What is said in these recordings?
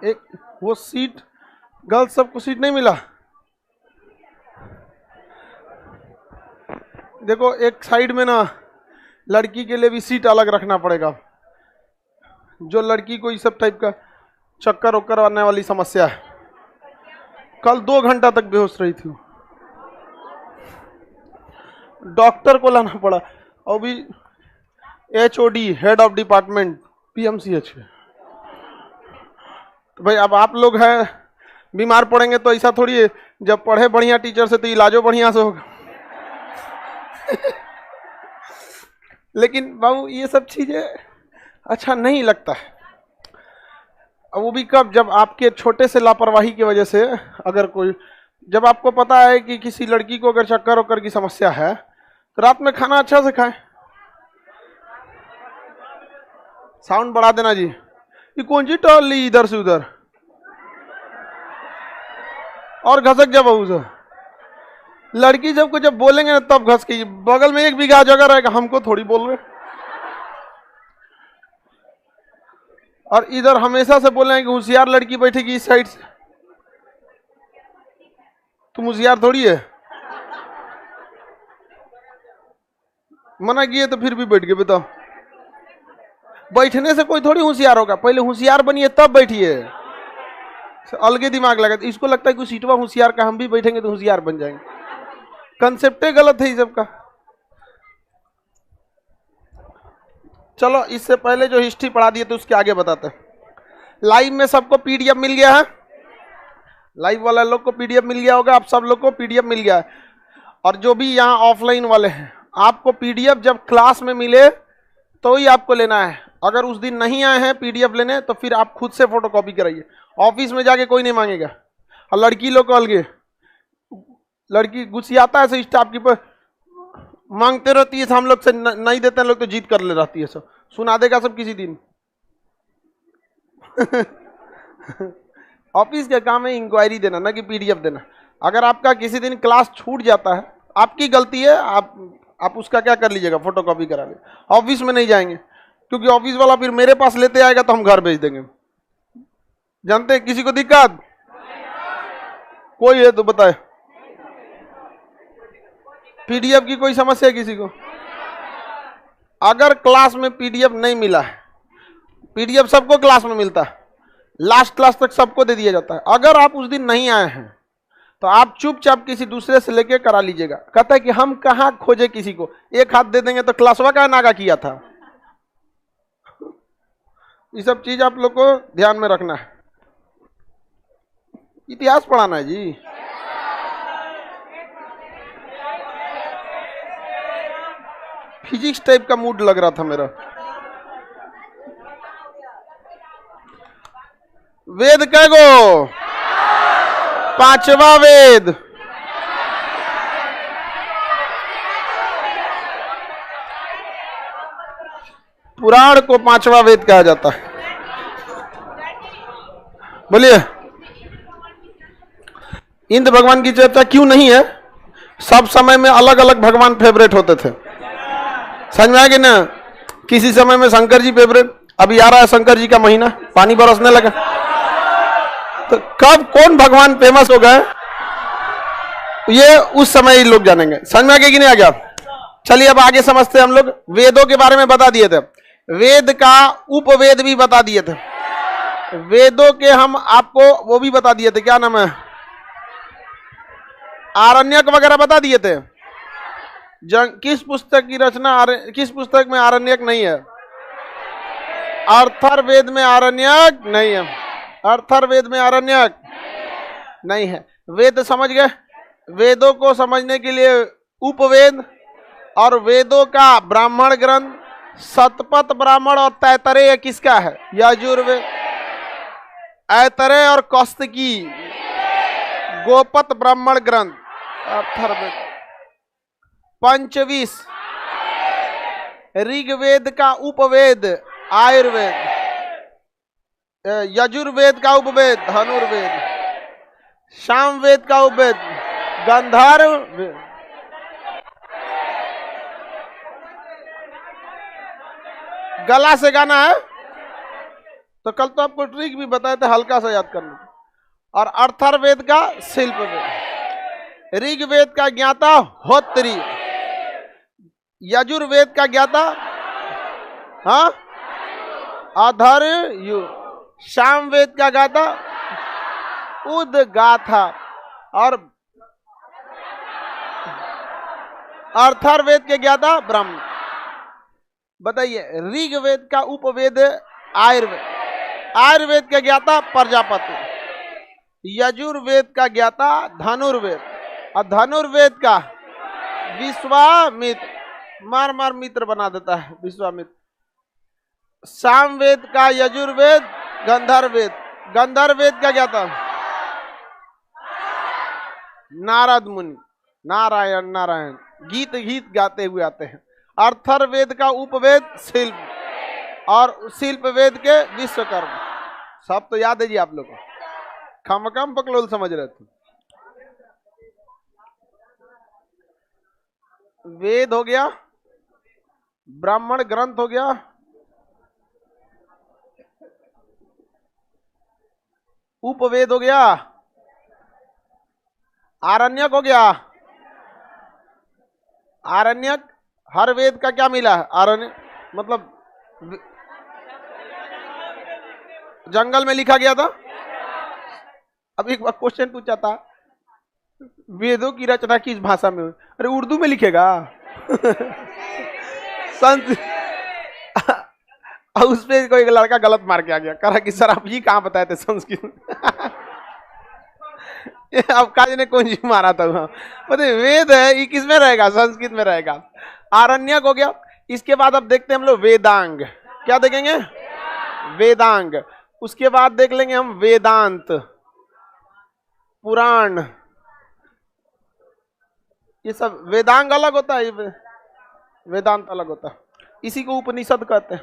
एक वो seat, girls सबको सीट नहीं मिला। देखो एक साइड में ना लड़की के लिए भी सीट अलग रखना पड़ेगा। जो लड़की को इस सब टाइप का चक्कर वक्कर आने वाली समस्या है, कल 2 घंटा तक बेहोश रही थी, डॉक्टर को लाना पड़ा। और भी HOD head of department PMCH है। तो भाई अब आप लोग हैं, बीमार पड़ेंगे तो ऐसा थोड़ी है, जब पढ़े बढ़िया टीचर से तो इलाजो बढ़िया से होगा। लेकिन बाबू ये सब चीजें अच्छा नहीं लगता है। अब वो भी कब, जब आपके छोटे से लापरवाही की वजह से, अगर कोई, जब आपको पता है कि किसी लड़की को अगर चक्कर वक्कर की समस्या है तो रात में खाना अच्छा से खाएं। साउंड बढ़ा देना जी। ये कौन सी टहल ली इधर से उधर, और घसक जा बहू से। लड़की जब को जब बोलेंगे ना तब घस के, बगल में 1 बीघा जगह रहेगा, हमको थोड़ी बोल रहे। और इधर हमेशा से बोल रहे हैं कि होशियार लड़की बैठेगी इस साइड से। तुम होशियार थोड़ी है, मना किए तो फिर भी बैठ गए। बताओ, बैठने से कोई थोड़ी होशियार होगा, पहले होशियार बनिए तब बैठिए। अलगे दिमाग लगा, इसको लगता है कि सीटवा होशियार का, हम भी बैठेंगे तो होशियार बन जाएंगे। कंसेप्टे गलत है इस सबका। चलो इससे पहले जो हिस्ट्री पढ़ा दिए तो उसके आगे बताते हैं। लाइव में सबको PDF मिल गया है, लाइव वाला लोग को PDF मिल गया होगा, आप सब लोग को PDF मिल गया है। और जो भी यहाँ ऑफलाइन वाले हैं, आपको PDF जब क्लास में मिले तो ही आपको लेना है। अगर उस दिन नहीं आए हैं PDF लेने तो फिर आप खुद से फोटोकॉपी कराइए, ऑफिस में जाके कोई नहीं मांगेगा। और लड़की लोग को अलगे, लड़की गुस्सियाता है से स्टाफ की पर मांगते रहती है, हम लोग से नहीं देते हैं लोग तो जीत कर ले रहती है, सब सुना देगा सब किसी दिन। ऑफिस का काम है इंक्वायरी देना, ना कि PDF देना। अगर आपका किसी दिन क्लास छूट जाता है, आपकी गलती है, आप उसका क्या कर लीजिएगा, फोटोकॉपी करा ले। ऑफिस में नहीं जाएंगे क्योंकि ऑफिस वाला फिर मेरे पास लेते आएगा तो हम घर भेज देंगे। जानते हैं किसी को दिक्कत कोई है तो बताए, PDF की कोई समस्या है किसी को? अगर क्लास में PDF नहीं मिला है, PDF सबको क्लास में मिलता है, लास्ट क्लास तक सबको दे दिया जाता है। अगर आप उस दिन नहीं आए हैं तो आप चुपचाप किसी दूसरे से लेके करा लीजिएगा। कहता है कि हम कहाँ खोजे किसी को, एक हाथ दे देंगे तो क्लासवा का नागा किया था। ये सब चीज आप लोग को ध्यान में रखना है। इतिहास पढ़ाना है जी। फिजिक्स टाइप का मूड लग रहा था मेरा। वेद कै गो? 5वां वेद। पुराण को 5वां वेद कहा जाता है। बोलिए, इंद्र भगवान की चर्चा क्यों नहीं है? सब समय में अलग अलग भगवान फेवरेट होते थे, समझ में आ गया ना? किसी समय में शंकर जी फेवरेट, अभी आ रहा है शंकर जी का महीना, पानी बरसने लगा, तो कब कौन भगवान फेमस हो गए ये उस समय ही लोग जानेंगे। समझ में आ गया कि नहीं आ गया? चलिए अब आगे समझते हैं हम लोग। वेदों के बारे में बता दिए थे, वेद का उपवेद भी बता दिए थे, वेदों के हम आपको वो भी बता दिए थे, क्या नाम है, आरण्यक वगैरह बता दिए थे। किस पुस्तक की रचना, किस पुस्तक में आरण्यक नहीं है? अर्थर्ववेद में आरण्यक नहीं है, अर्थर्ववेद में आरण्यक नहीं है। वेद समझ गए? वेदों को समझने के लिए उपवेद और वेदों का ब्राह्मण ग्रंथ, शतपथ ब्राह्मण और तैतरेय किसका है? यजुर्वेद। ऐतरेय और कौस्तुकी गोपत ब्राह्मण ग्रंथ अथर्ववेद। पंचविश ऋग्वेद का उपवेद आयुर्वेद, यजुर्वेद का उपवेद धनुर्वेद, सामवेद का उपवेद गंधर्व वेद। गला से गाना है तो कल तो आपको ट्रिक भी बताए थे, हल्का सा याद करना। और अर्थर्वेद का शिल्प वेद, ऋग्वेद का ज्ञाता होत्री, यजुर्वेद का ज्ञाता हाँ अधर्यु, सामवेद का ज्ञाता उदगाथा, और अर्थर्वेद के ज्ञाता ब्रह्म। बताइए, ऋग्वेद का उपवेद आयुर्वेद, आयुर्वेद के ज्ञाता प्रजापति, यजुर्वेद का ज्ञाता धनुर्वेद, और धनुर्वेद का विश्वामित्र, मार मार मित्र बना देता है विश्वामित्र। सामवेद का यजुर्वेद गंधर्वेद, गंधर्वेद का ज्ञाता नारद मुनि, नारायण नारायण गीत गीत गाते हुए आते हैं। अर्थर्वेद का उपवेद शिल्प, और शिल्प वेद के विश्वकर्मा। सब तो याद है जी आप लोग को, खमकम पकलोल समझ रहे थे। वेद हो गया, ब्राह्मण ग्रंथ हो गया, उपवेद हो गया, आरण्यक हो गया। आरण्यक हर वेद का क्या मिला है? आरण्य मतलब जंगल में लिखा गया था। अब एक बार क्वेश्चन पूछा था, वेदों की रचना किस भाषा में हुई? अरे उर्दू में लिखेगा उस पे कोई एक लड़का गलत मार के आ गया, कहा कि सर आप ये कहाँ बताए थे संस्कृत अब काज ने कौन जी मारा था वहां? मतलब वेद है, ये किस में रहेगा? संस्कृत में रहेगा। आरण्यक हो गया। इसके बाद अब देखते हैं हम लोग वेदांग। क्या देखेंगे? वेदांग। उसके बाद देख लेंगे हम वेदांत, पुराण, ये सब। वेदांग अलग होता है, ये वेदांत अलग होता है। इसी को उपनिषद कहते हैं।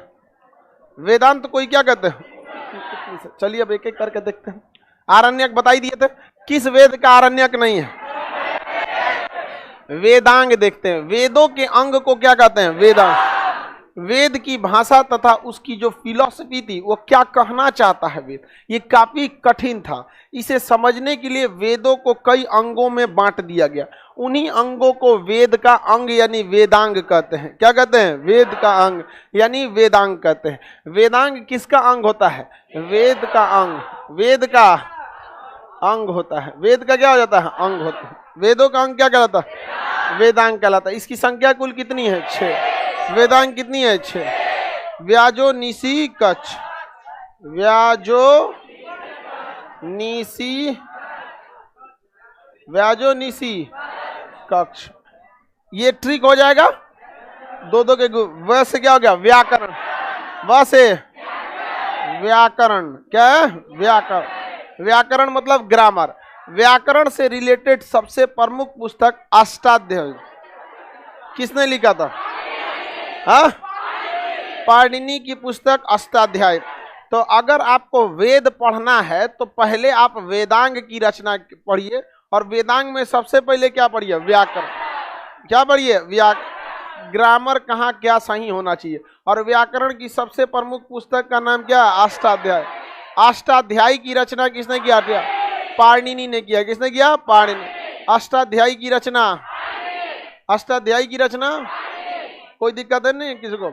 वेदांत कोई क्या कहते हैं? चलिए अब एक एक करके देखते हैं। आरण्यक बताई दिए थे, किस वेद का आरण्यक नहीं है? वेदांग देखते हैं। वेदों के अंग को क्या कहते हैं? वेदांग। वेद की भाषा तथा उसकी जो फिलॉसफी थी, वो क्या कहना चाहता है वेद, ये काफी कठिन था। इसे समझने के लिए वेदों को कई अंगों में बांट दिया गया। उन्हीं अंगों को वेद का अंग यानी वेदांग कहते हैं। क्या कहते हैं? वेद का अंग यानी वेदांग कहते हैं। वेदांग किसका अंग होता है? वेद का अंग। वेद का अंग होता है। वेद का क्या हो जाता है? अंग होता है। वेदों का अंग क्या कहलाता है? वेदांग कहलाता है। इसकी संख्या कुल कितनी है? 6। वेदांग कितनी है? 6। व्याजो निसी कच्छ, व्याजो निसी, व्याजो निसी कक्ष। ये ट्रिक हो जाएगा। दो दो के व से क्या हो गया? व्याकरण। व से व्याकरण। क्या है? व्याकरण। व्याकरण मतलब ग्रामर। व्याकरण से रिलेटेड सबसे प्रमुख पुस्तक अष्टाध्यायी किसने लिखा था? हाँ, पाणिनि की पुस्तक अष्टाध्यायी। तो अगर आपको वेद पढ़ना है तो पहले आप वेदांग की रचना पढ़िए, और वेदांग में सबसे पहले क्या पढ़िए? व्याकरण। क्या पढ़िए? ग्रामर कहाँ क्या सही होना चाहिए। और व्याकरण की सबसे प्रमुख पुस्तक का नाम क्या? अष्टाध्यायी। अष्टाध्यायी की रचना किसने किया? पाणिनि ने किया। किसने किया? पाणिनि। अष्टाध्यायी की रचना, अष्टाध्यायी की रचना कोई दिक्कत है नहीं किसी को?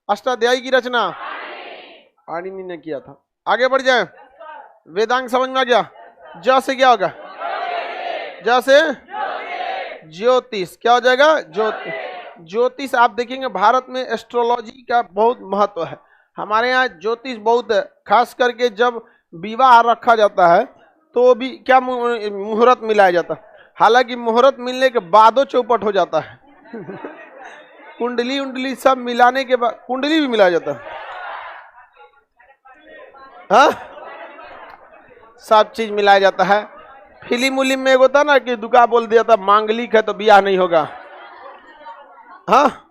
अष्टाध्यायी की रचना पाणिनि ने किया था। आगे बढ़ जाए। वेदांग समझ में आ गया? ज से क्या होगा? ज से ज्योतिष। क्या हो जाएगा? ज्योतिष। ज्योतिष आप देखेंगे भारत में एस्ट्रोलॉजी का बहुत महत्व है। हमारे यहाँ ज्योतिष बहुत है, खास करके जब विवाह रखा जाता है तो भी क्या मुहूर्त मिलाया जाता है। हालांकि मुहूर्त मिलने के बादो चौपट हो जाता है कुंडली उंडली सब मिलाने के बाद कुंडली भी मिलाया जाता है। हाँ, सब चीज मिलाया जाता है। फिल्म उलिम में एक होता ना कि दुका बोल दिया था मांगलिक है तो ब्याह नहीं होगा। हाँ,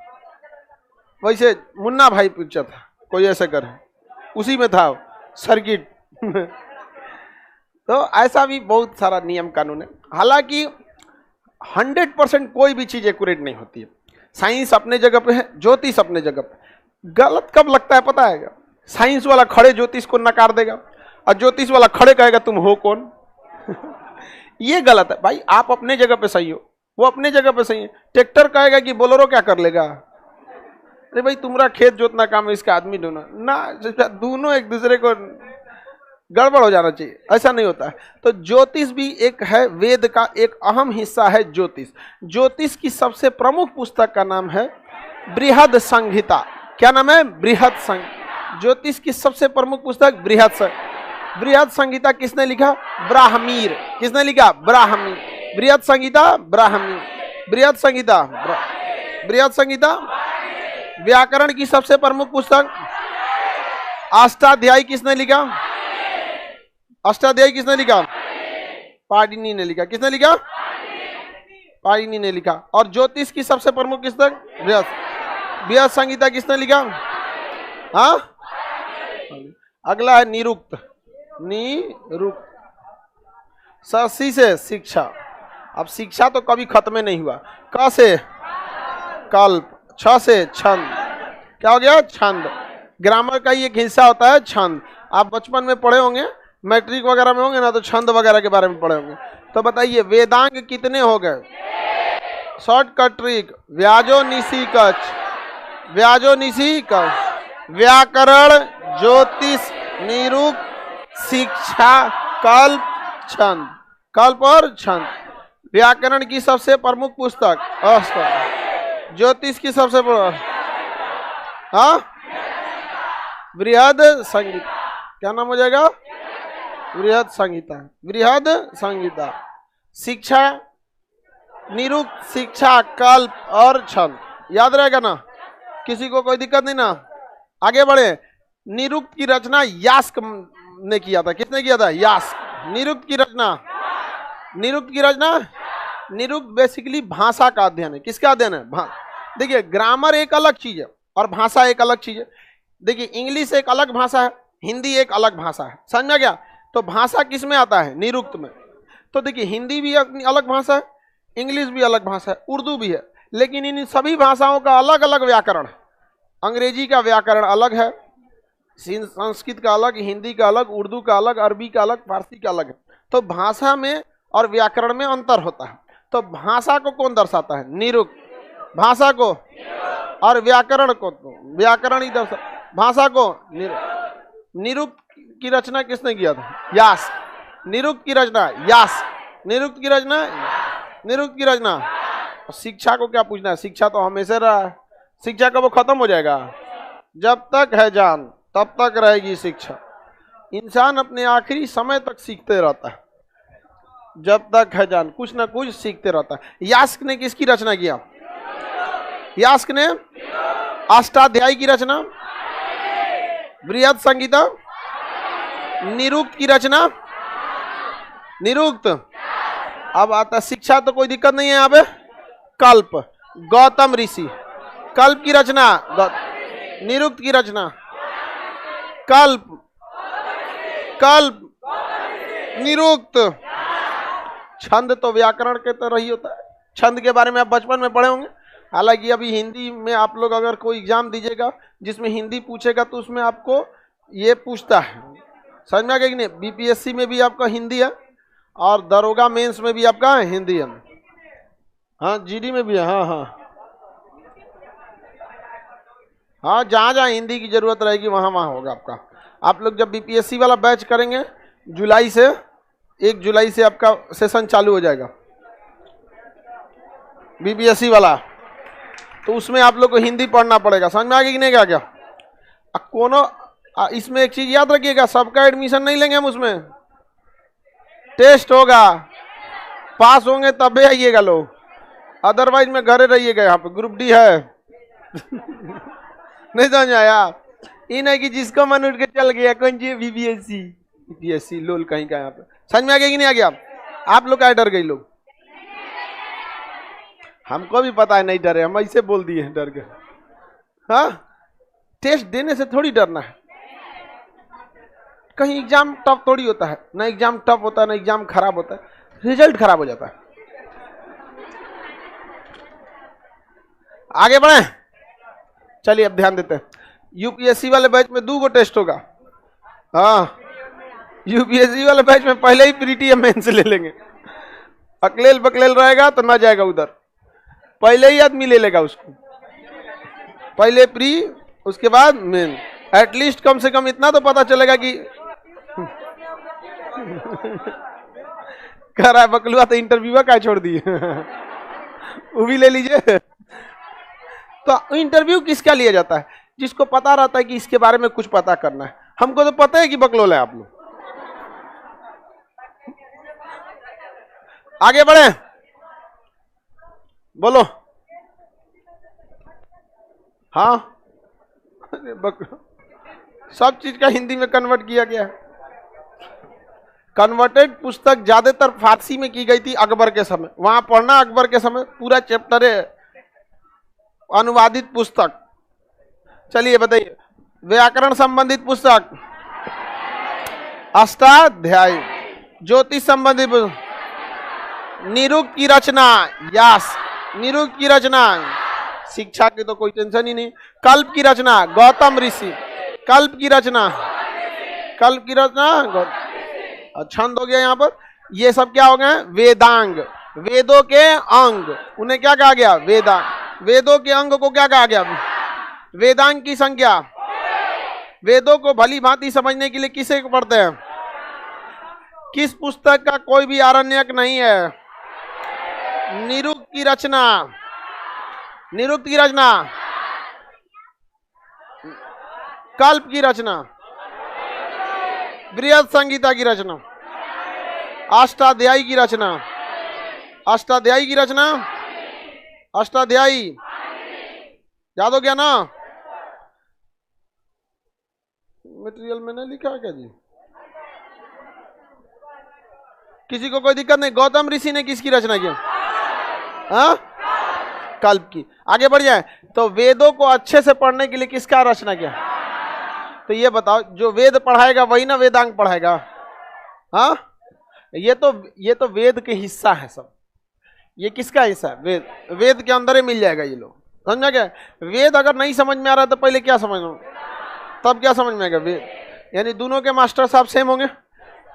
वैसे मुन्ना भाई पूछा था कोई ऐसा कर, उसी में था सर्किट तो ऐसा भी बहुत सारा नियम कानून है। हालांकि 100% कोई भी चीज एक्यूरेट नहीं होती है। साइंस अपने जगह पे है, ज्योतिष अपने जगह पे। गलत कब लगता है पता है? साइंस वाला खड़े ज्योतिष को नकार देगा और ज्योतिष वाला खड़े कहेगा तुम हो कौन। ये गलत है भाई, आप अपने जगह पे सही हो, वो अपने जगह पे सही है। ट्रैक्टर कहेगा कि बोलेरो क्या कर लेगा, अरे भाई तुम्हारा खेत जोतना काम है, इसका आदमी ढूंढना ना, दोनों एक दूसरे को गड़बड़ हो जाना चाहिए, ऐसा नहीं होता है। तो ज्योतिष भी एक है, वेद का एक अहम हिस्सा है ज्योतिष। ज्योतिष की सबसे प्रमुख पुस्तक का नाम है बृहद संहिता। क्या नाम है? बृहद संहिता। ज्योतिष की सबसे प्रमुख पुस्तक बृहद संहिता। बृहद संहिता किसने लिखा? ब्राह्मीर। किसने लिखा? ब्राह्मीर। बृहद संहिता ब्राह्मीर। बृहद संहिता बृहद संहिता। व्याकरण की सबसे प्रमुख पुस्तक अष्टाध्यायी किसने लिखा? अष्टाध्यायी किसने लिखा? पाणिनि ने लिखा। किसने लिखा? पाणिनि ने लिखा। और ज्योतिष की सबसे प्रमुख पुस्तक बृहद संहिता किसने लिखा? हाँ, अगला है निरुक्त। निरुक्त सी से शिक्षा। अब शिक्षा तो कभी खत्म नहीं हुआ। क से कल्प, छ से छंद। क्या हो गया? छंद। ग्रामर का ही एक हिस्सा होता है छंद। आप बचपन में पढ़े होंगे, मैट्रिक वगैरह में होंगे ना, तो छंद वगैरह के बारे में पढ़े होंगे। तो बताइए वेदांग कितने हो गए? शॉर्टकट ट्रिक, व्याजो निशी कच, व्याजो निशी कच, व्याकरण, ज्योतिष, निरुक्त, शिक्षा, कल्प, छंद। कल्प और छंद। व्याकरण की सबसे प्रमुख पुस्तक अष्टाध्यायी। ज्योतिष की सबसे प्रमुख बृहद संहिता। क्या नाम हो जाएगा? बृहद संहिता। बृहद संहिता। शिक्षा, निरुक्त, शिक्षा, कल्प और छंद। याद रहेगा ना? किसी को कोई दिक्कत नहीं ना? आगे बढ़े। निरुक्त की रचना यास्क ने किया था। किसने किया था? यास्क। निरुक्त की रचना, निरुक्त की रचना, निरुक्त बेसिकली भाषा का अध्ययन है। किसका अध्ययन है? देखिए ग्रामर एक अलग चीज है और भाषा एक अलग चीज है। देखिए इंग्लिश एक अलग भाषा है, हिंदी एक अलग भाषा है। समझा गया? तो भाषा किस में आता है? निरुक्त में। तो देखिए हिंदी भी अलग भाषा है, इंग्लिश भी अलग भाषा है, उर्दू भी है, लेकिन इन सभी भाषाओं का अलग अलग व्याकरण है। अंग्रेजी का व्याकरण अलग है, संस्कृत का अलग, हिंदी का अलग, उर्दू का अलग, अरबी का अलग, फारसी का अलग है। तो भाषा में और व्याकरण में अंतर होता है। तो भाषा को कौन दर्शाता है? निरुक्त। भाषा को और व्याकरण को, व्याकरण ही दर्शा, भाषा को निरुक्त। निरुक्त की रचना किसने किया था? यास्क। निरुक्त की रचना यास्क। निरुक्त की रचना, निरुक्त की रचना। शिक्षा को क्या पूछना है? शिक्षा तो हमेशा रहा है। शिक्षा कब खत्म हो जाएगा? जब तक है जान तब तक रहेगी शिक्षा। इंसान अपने आखिरी समय तक सीखते रहता है। जब तक है जान कुछ ना कुछ सीखते रहता है। यास्क ने किसकी रचना किया? यास्क ने अष्टाध्यायी की रचना, बृहद संहिता, निरुक्त की रचना, निरुक्त। अब आता शिक्षा तो कोई दिक्कत नहीं है। यहाँ पे कल्प, गौतम ऋषि। कल्प की रचना, निरुक्त की रचना, कल्प, कल्प, निरुक्त। छंद तो व्याकरण के तरह ही होता है। छंद के बारे में आप बचपन में पढ़े होंगे। हालांकि अभी हिंदी में आप लोग अगर कोई एग्जाम दीजिएगा जिसमें हिंदी पूछेगा तो उसमें आपको ये पूछता है, समझ में आ गया कि नहीं? बीपीएससी में भी आपका हिंदी है और दरोगा मेंस में भी आपका हिंदी है। हाँ, जीडी में भी है। हाँ हाँ हाँ, जहाँ जहाँ हिंदी की जरूरत रहेगी वहाँ वहाँ होगा आपका। आप लोग जब बीपीएससी वाला बैच करेंगे जुलाई से, 1 जुलाई से आपका सेशन चालू हो जाएगा बीपीएससी वाला, तो उसमें आप लोग को हिंदी पढ़ना पड़ेगा। समझ में आ गया कि नहीं? क्या कोनो इसमें एक चीज याद रखिएगा, सबका एडमिशन नहीं लेंगे हम। उसमें टेस्ट होगा, पास होंगे तबे आइएगा लोग, अदरवाइज में घरे रहिएगा। यहाँ पे ग्रुप डी है। नहीं समझ आया? ये नहीं कि जिसको मन उठ के चल गया कौन सी बीपीएससी, बीपीएससी लोल कहीं का। यहाँ पे समझ में आ गया कि नहीं आ गया? आप लोग क्या डर गए लोग? हमको भी पता है नहीं डरे, हम ऐसे बोल दिए डर गए। हाँ, टेस्ट देने से थोड़ी डरना है। कहीं एग्जाम टफ थोड़ी होता है, ना एग्जाम टफ होता है ना एग्जाम खराब होता है, रिजल्ट खराब हो जाता है। आगे बढ़े, चलिए अब ध्यान देते हैं। यूपीएससी वाले बैच में 2 गो टेस्ट होगा। हाँ, यूपीएससी वाले बैच में पहले ही प्रीटी मेंस ले लेंगे। अकलेल बकलेल रहेगा तो ना जाएगा उधर, पहले ही आदमी ले लेगा उसको, पहले प्री उसके बाद मेन। एटलीस्ट कम से कम इतना तो पता चलेगा कि कह रहा है बकलुआ तो इंटरव्यू का छोड़ दिए। वो भी ले लीजिए। तो इंटरव्यू किसका लिया जाता है? जिसको पता रहता है कि इसके बारे में कुछ पता करना है। हमको तो पता है कि बकलोल है आप लोग। आगे बढ़े, बोलो। हाँ, सब चीज का हिंदी में कन्वर्ट किया गया है। कन्वर्टेड पुस्तक ज्यादातर फारसी में की गई थी अकबर के समय, वहां पढ़ना अकबर के समय पूरा चैप्टर है अनुवादित पुस्तक। चलिए बताइए, व्याकरण संबंधित पुस्तक अष्टाध्यायी, ज्योतिष संबंधित निरुक्त की रचना, यस निरुक्त की रचना, शिक्षा की तो कोई टेंशन ही नहीं। कल्प की रचना गौतम ऋषि, कल्प की रचना, कल्प की रचना छंद हो गया। यहाँ पर ये सब क्या हो गए? वेदांग, वेदों के अंग, उन्हें क्या कहा गया? वेदांग। वेदों के अंग को क्या कहा गया? वेदांग की संख्या। वेदों को भली भांति समझने के लिए किसे पढ़ते हैं? किस पुस्तक का कोई भी आरण्यक नहीं है? निरुक्त की रचना, निरुक्त की रचना, कल्प की रचना, बृहद संहिता की रचना, अष्टाध्यायी की रचना, अष्टाध्यायी की रचना, अष्टाध्यायी याद हो गया ना? मटेरियल में नहीं लिखा है क्या जी? किसी को कोई दिक्कत नहीं? गौतम ऋषि ने किसकी रचना की? हाँ, कल्प की। आगे बढ़ जाए तो वेदों को अच्छे से पढ़ने के लिए किसका रचना किया? तो ये बताओ, जो वेद पढ़ाएगा वही ना वेदांग पढ़ाएगा? हाँ, ये तो वेद के हिस्सा है सब। ये किसका हिस्सा है? वेद। वेद के अंदर ही मिल जाएगा ये लोग, समझा क्या? वेद अगर नहीं समझ में आ रहा है तो पहले क्या समझना, तब क्या समझ में आएगा? वेद। यानी दोनों के मास्टर साहब सेम होंगे,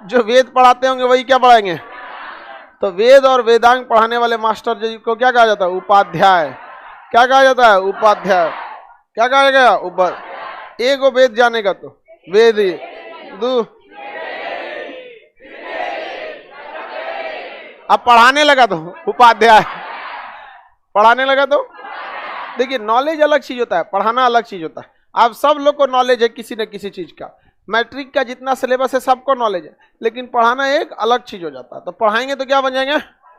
जो वेद पढ़ाते होंगे वही क्या पढ़ाएंगे? तो वेद और वेदांग पढ़ाने वाले मास्टर जी को क्या कहा जाता है? उपाध्याय। क्या कहा जाता है? उपाध्याय। क्या कहा गया? एक वो वेद जानेगा तो वेद दू। अब पढ़ाने लगा तो उपाध्याय, पढ़ाने लगा तो देखिए, नॉलेज अलग चीज होता है, पढ़ाना अलग चीज होता है। आप सब लोग को नॉलेज है किसी न किसी चीज का, मैट्रिक का जितना सिलेबस है सबको नॉलेज है, लेकिन पढ़ाना एक अलग चीज हो जाता है। तो पढ़ाएंगे तो क्या बन जाएंगे?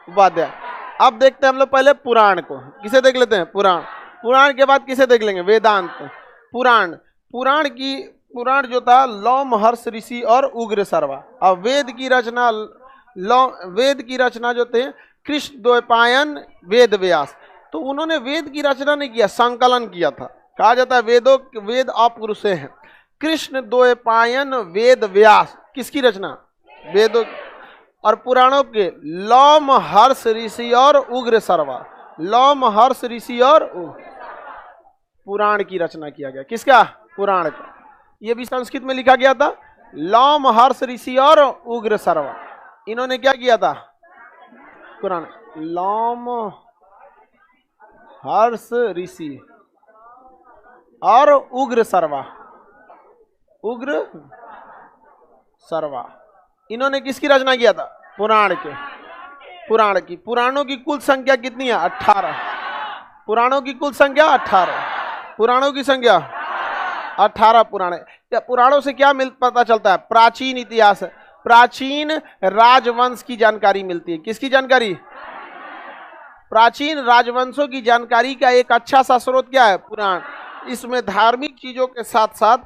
उपाध्याय। अब देखते हैं हम लोग पहले पुराण को। किसे देख लेते हैं? पुराण। पुराण के बाद किसे देख लेंगे? वेदांत। पुराण। पुराण जो था लौम हर्ष ऋषि और उग्र सर्वा। अब वेद की रचना जो थे कृष्ण द्वैपायन वेद व्यास। तो उन्होंने वेद की रचना नहीं किया, संकलन किया था। कहा जाता है वेद अपरुषे हैं। कृष्ण द्वैपायन वेद व्यास किसकी रचना? वेदों। और पुराणों के लौम हर्ष ऋषि और उग्र सर्वा, लौम हर्ष ऋषि और पुराण की रचना किया गया। किसका? पुराण का। ये भी संस्कृत में लिखा गया था, लौम हर्ष ऋषि और उग्र सर्वा। इन्होंने क्या किया था? पुराण। लौम हर्ष ऋषि और उग्र सर्वा, उग्र सर्वा। इन्होंने किसकी रचना किया था? पुराण के। पुराण की। पुराणों की कुल संख्या कितनी है? 18। पुराणों की कुल संख्या 18। पुराणों की संख्या 18 पुराण। पुराणों से क्या पता चलता है? प्राचीन इतिहास, प्राचीन राजवंश की जानकारी मिलती है। किसकी जानकारी? प्राचीन राजवंशों की जानकारी का एक अच्छा सा स्रोत क्या है? पुराण। इसमें धार्मिक चीजों के साथ साथ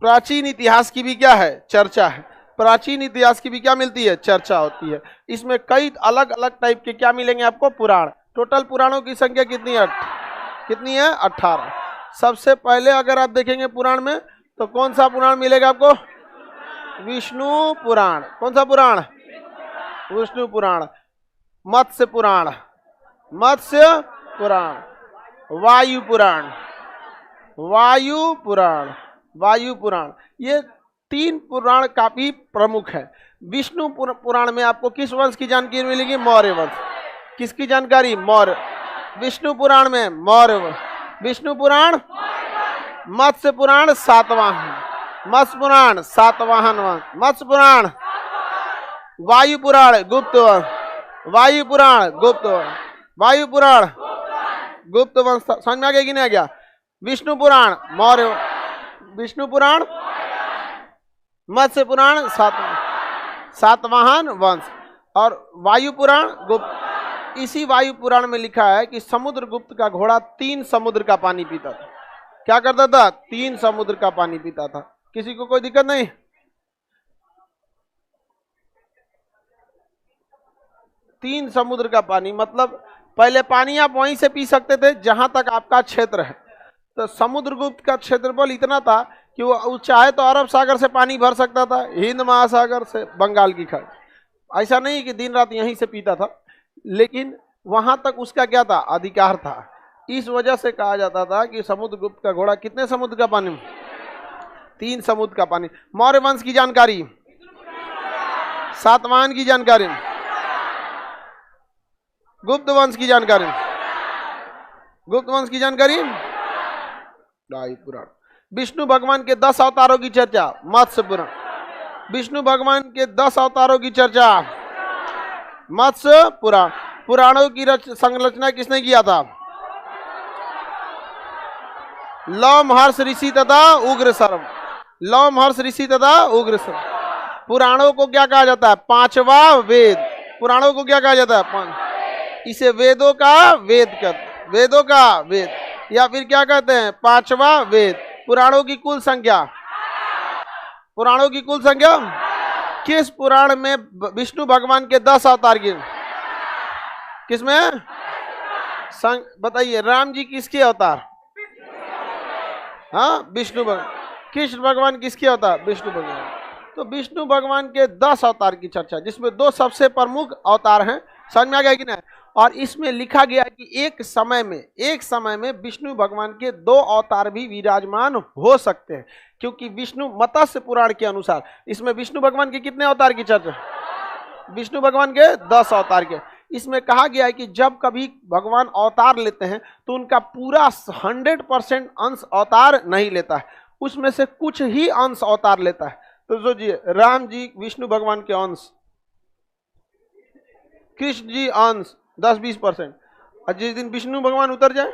प्राचीन इतिहास की भी क्या है? चर्चा है। प्राचीन इतिहास की भी क्या मिलती है? चर्चा होती है। इसमें कई अलग अलग टाइप के क्या मिलेंगे आपको? पुराण। टोटल पुराणों की संख्या कितनी है? कितनी है? 18। सबसे पहले अगर आप देखेंगे पुराण में तो कौन सा पुराण मिलेगा आपको? विष्णु पुराण। कौन सा पुराण? विष्णु पुराण। मत्स्य पुराण, मत्स्य पुराण। वायु पुराण, वायु पुराण, वायु पुराण, ये 3 पुराण काफी प्रमुख है। विष्णु पुराण में आपको किस वंश की जानकारी मिलेगी? मौर्य वंश। किसकी जानकारी? मौर्य। विष्णु पुराण में मौर्य वंश। विष्णु पुराण, मत्स्य पुराण सातवाहन, मत्स्य पुराण सातवाहन वंश, मत्स्य पुराण, वायु पुराण गुप्त वंश, वायु पुराण गुप्त वंश, वायु पुराण गुप्त वंश। समझ में आ गया कि नहीं आ गया? विष्णु पुराण मौर्य, विष्णु पुराण, मत्स्य पुराण सातवाहन वंश, और वायु पुराण गुप्त। इसी वायु पुराण में लिखा है कि समुद्रगुप्त का घोड़ा 3 समुद्र का पानी पीता था। क्या करता था? 3 समुद्र का पानी पीता था। किसी को कोई दिक्कत नहीं? 3 समुद्र का पानी मतलब पहले पानी आप वहीं से पी सकते थे जहां तक आपका क्षेत्र है। तो समुद्रगुप्त का क्षेत्रफल इतना था कि वो चाहे तो अरब सागर से पानी भर सकता था, हिंद महासागर से, बंगाल की खाड़ी। ऐसा नहीं कि दिन रात यहीं से पीता था, लेकिन वहां तक उसका क्या था? अधिकार था। इस वजह से कहा जाता था कि समुद्रगुप्त का घोड़ा कितने समुद्र का पानी? 3 समुद्र का पानी। मौर्य वंश की जानकारी, सातवाहन की जानकारी, गुप्त वंश की जानकारी, गुप्त वंश की जानकारी, वायु पुराण। विष्णु भगवान के 10 अवतारों की चर्चा, मत्स्य पुराण। विष्णु भगवान के 10 अवतारों की चर्चा, मत्स्य पुराण। पुराणों की संरचना किसने किया था? लौ महर्ष ऋषि तथा उग्रसर्म, लौ महर्ष ऋषि तथा उग्रसर्म। पुराणों को क्या कहा जाता है? 5वां वेद। पुराणों को क्या कहा जाता है? इसे वेदों का वेद कहते, वेदों का वेद, या फिर क्या कहते हैं? 5वां वेद। पुराणों की कुल संख्या, पुराणों की कुल संख्या। किस पुराण में विष्णु भगवान के 10 अवतार की? किसमें? बताइए, राम जी किसके अवतार? हाँ, विष्णु भगवान। कृष्ण भगवान किसके अवतार? विष्णु भगवान। तो विष्णु भगवान के 10 अवतार की चर्चा, जिसमें 2 सबसे प्रमुख अवतार हैं। समझ में आ गया कि नहीं? और इसमें लिखा गया कि एक समय में विष्णु भगवान के 2 अवतार भी विराजमान हो सकते हैं, क्योंकि विष्णु मत्स्य पुराण के अनुसार इसमें विष्णु भगवान के कितने अवतार की चर्चा? विष्णु भगवान के 10 अवतार के। इसमें कहा गया है कि जब कभी भगवान अवतार लेते हैं तो उनका पूरा 100% अंश अवतार नहीं लेता है, उसमें से कुछ ही अंश अवतार लेता है। तो सोचिए, राम जी विष्णु भगवान के अंश, कृष्ण जी अंश 10-20%, और जिस दिन विष्णु भगवान उतर जाए,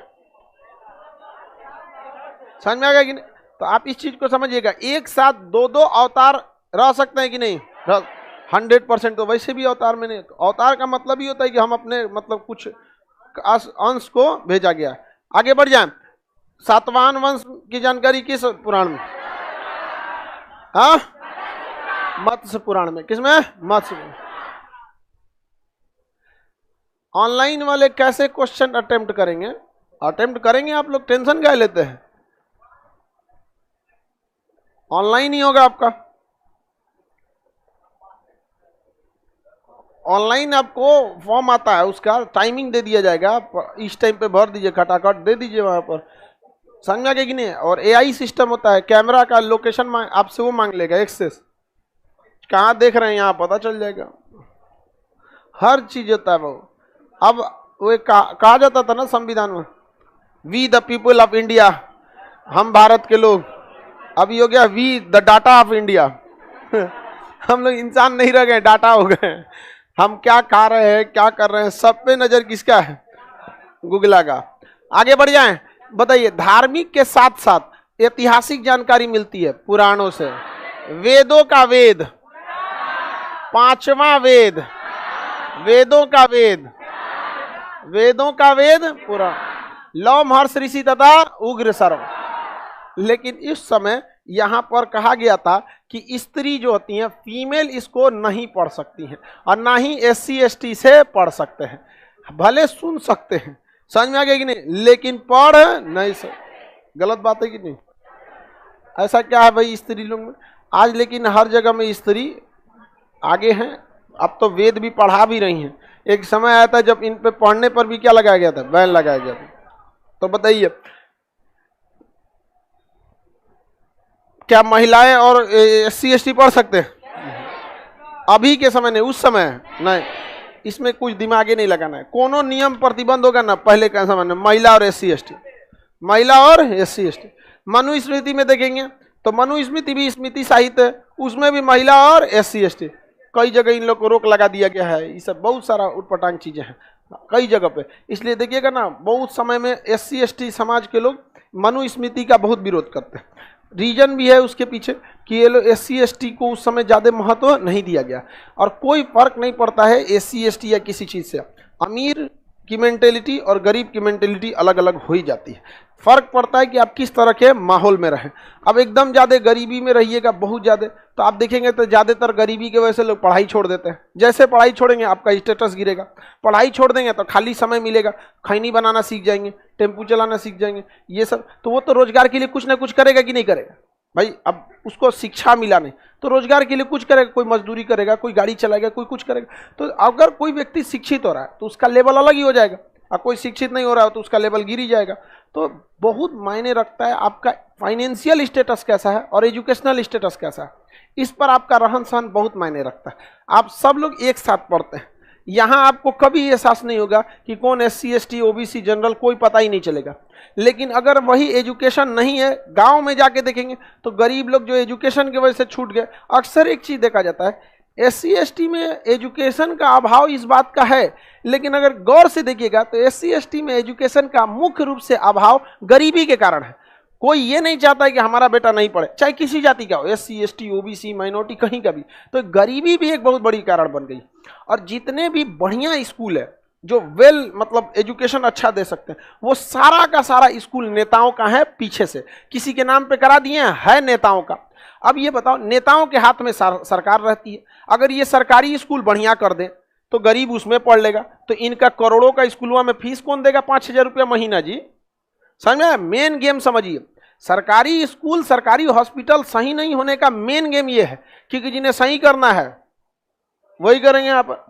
समझ में आ गया कि नहीं? तो आप इस चीज को समझिएगा, एक साथ 2-2 अवतार रह सकते हैं कि नहीं? 100%। तो वैसे भी अवतार में नहीं, अवतार का मतलब ही होता है कि हम अपने मतलब कुछ अंश को भेजा गया। आगे बढ़ जाए, सातवाहन वंश की जानकारी किस पुराण में? हाँ, मत्स्य पुराण में। किसमें? मत्स्य। ऑनलाइन वाले कैसे क्वेश्चन अटेम्प्ट करेंगे? अटेम्प्ट करेंगे आप लोग, टेंशन क्या लेते हैं? ऑनलाइन ही होगा आपका। ऑनलाइन आपको फॉर्म आता है, उसका टाइमिंग दे दिया जाएगा, इस टाइम पे भर दीजिए, खटाखट दे दीजिए वहां पर। समझ में आ गया कि नहीं? और एआई सिस्टम होता है, कैमरा का लोकेशन आपसे वो मांग लेगा, एक्सेस कहाँ देख रहे हैं यहाँ पता चल जाएगा, हर चीज होता है वो। अब वो कहा जाता था ना संविधान में, we the people of India, हम भारत के लोग। अभी हो गया we the data of India. हम लोग इंसान नहीं रह गए, डाटा हो गए। हम क्या खा रहे हैं, क्या कर रहे हैं, सब पे नजर किसका है? गूगल का। आगे बढ़ जाएं, बताइए, धार्मिक के साथ साथ ऐतिहासिक जानकारी मिलती है पुराणों से। वेदों का वेद, 5वां वेद, वेदों का वेद, वेदों का वेद पुराण, लौ महर्ष ऋषि तथा उग्रसर्म। लेकिन इस समय यहां पर कहा गया था कि स्त्री जो होती हैं, फीमेल, इसको नहीं पढ़ सकती हैं, और ना ही SC ST से पढ़ सकते हैं। भले सुन सकते हैं, समझ में आ गया कि नहीं, लेकिन पढ़ नहीं सकते। गलत बात है कि नहीं? ऐसा क्या है भाई स्त्री लोग में आज? लेकिन हर जगह में स्त्री आगे हैं। अब तो वेद भी पढ़ा भी रही हैं। एक समय आया था जब इन पे पढ़ने पर भी क्या लगाया गया था? बैन लगाया गया था। तो बताइए, क्या महिलाएं और SC ST पढ़ सकते हैं? अभी के समय नहीं, उस समय नहीं। इसमें कुछ दिमाग ही नहीं लगाना है। कोनो नियम प्रतिबंध होगा ना, पहले का समय में महिला और SC ST, महिला और SC ST। मनुस्मृति में देखेंगे तो मनुस्मृति भी स्मृति साहित्य है, उसमें भी महिला और SC ST। कई जगह इन लोग को रोक लगा दिया गया है। ये सब बहुत सारा उटपटांग चीजें हैं कई जगह पे। इसलिए देखिएगा ना, बहुत समय में SC ST समाज के लोग मनुस्मृति का बहुत विरोध करते हैं। रीजन भी है उसके पीछे कि ये लोग SC ST को उस समय ज़्यादा महत्व नहीं दिया गया, और कोई फर्क नहीं पड़ता है SC ST या किसी चीज़ से। अमीर की मेंटेलिटी और गरीब की मेंटेलिटी अलग अलग हो ही जाती है। फर्क पड़ता है कि आप किस तरह के माहौल में रहें। अब एकदम ज़्यादा गरीबी में रहिएगा, बहुत ज़्यादा, तो आप देखेंगे तो ज़्यादातर गरीबी की वजह से लोग पढ़ाई छोड़ देते हैं। जैसे पढ़ाई छोड़ेंगे आपका स्टेटस गिरेगा, पढ़ाई छोड़ देंगे तो खाली समय मिलेगा, खैनी बनाना सीख जाएंगे, टेम्पू चलाना सीख जाएंगे, ये सब। तो वो तो रोजगार के लिए कुछ ना कुछ करेगा कि नहीं करेगा भाई? अब उसको शिक्षा मिला नहीं तो रोजगार के लिए कुछ करेगा, कोई मजदूरी करेगा, कोई गाड़ी चलाएगा, कोई कुछ करेगा। तो अगर कोई व्यक्ति शिक्षित हो रहा है तो उसका लेवल अलग ही हो जाएगा, और कोई शिक्षित नहीं हो रहा है तो उसका लेवल गिर ही जाएगा। तो बहुत मायने रखता है आपका फाइनेंशियल स्टेटस कैसा है और एजुकेशनल स्टेटस कैसा है, इस पर आपका रहन सहन बहुत मायने रखता है। आप सब लोग एक साथ पढ़ते हैं, यहाँ आपको कभी एहसास नहीं होगा कि कौन SC ST OBC जनरल, कोई पता ही नहीं चलेगा। लेकिन अगर वही एजुकेशन नहीं है, गांव में जाके देखेंगे तो गरीब लोग जो एजुकेशन की वजह से छूट गए, अक्सर एक चीज़ देखा जाता है, SC ST में एजुकेशन का अभाव इस बात का है, लेकिन अगर गौर से देखिएगा तो SC ST में एजुकेशन का मुख्य रूप से अभाव गरीबी के कारण है। कोई ये नहीं चाहता है कि हमारा बेटा नहीं पढ़े, चाहे किसी जाति का हो, SC ST OBC माइनॉरिटी कहीं का भी। तो गरीबी भी एक बहुत बड़ी कारण बन गई। और जितने भी बढ़िया स्कूल है जो मतलब एजुकेशन अच्छा दे सकते हैं, वो सारा का सारा स्कूल नेताओं का है, पीछे से किसी के नाम पे करा दिए है नेताओं का। अब ये बताओ, नेताओं के हाथ में सरकार रहती है, अगर ये सरकारी स्कूल बढ़िया कर दे तो गरीब उसमें पढ़ लेगा। तो इनका करोड़ों का स्कूलों में फीस कौन देगा? 5,000 रुपया महीना जी। समझ में? मेन गेम समझिए, सरकारी स्कूल सरकारी हॉस्पिटल सही नहीं होने का मेन गेम ये है, क्योंकि जिन्हें सही करना है वही करेंगे यहाँ पर।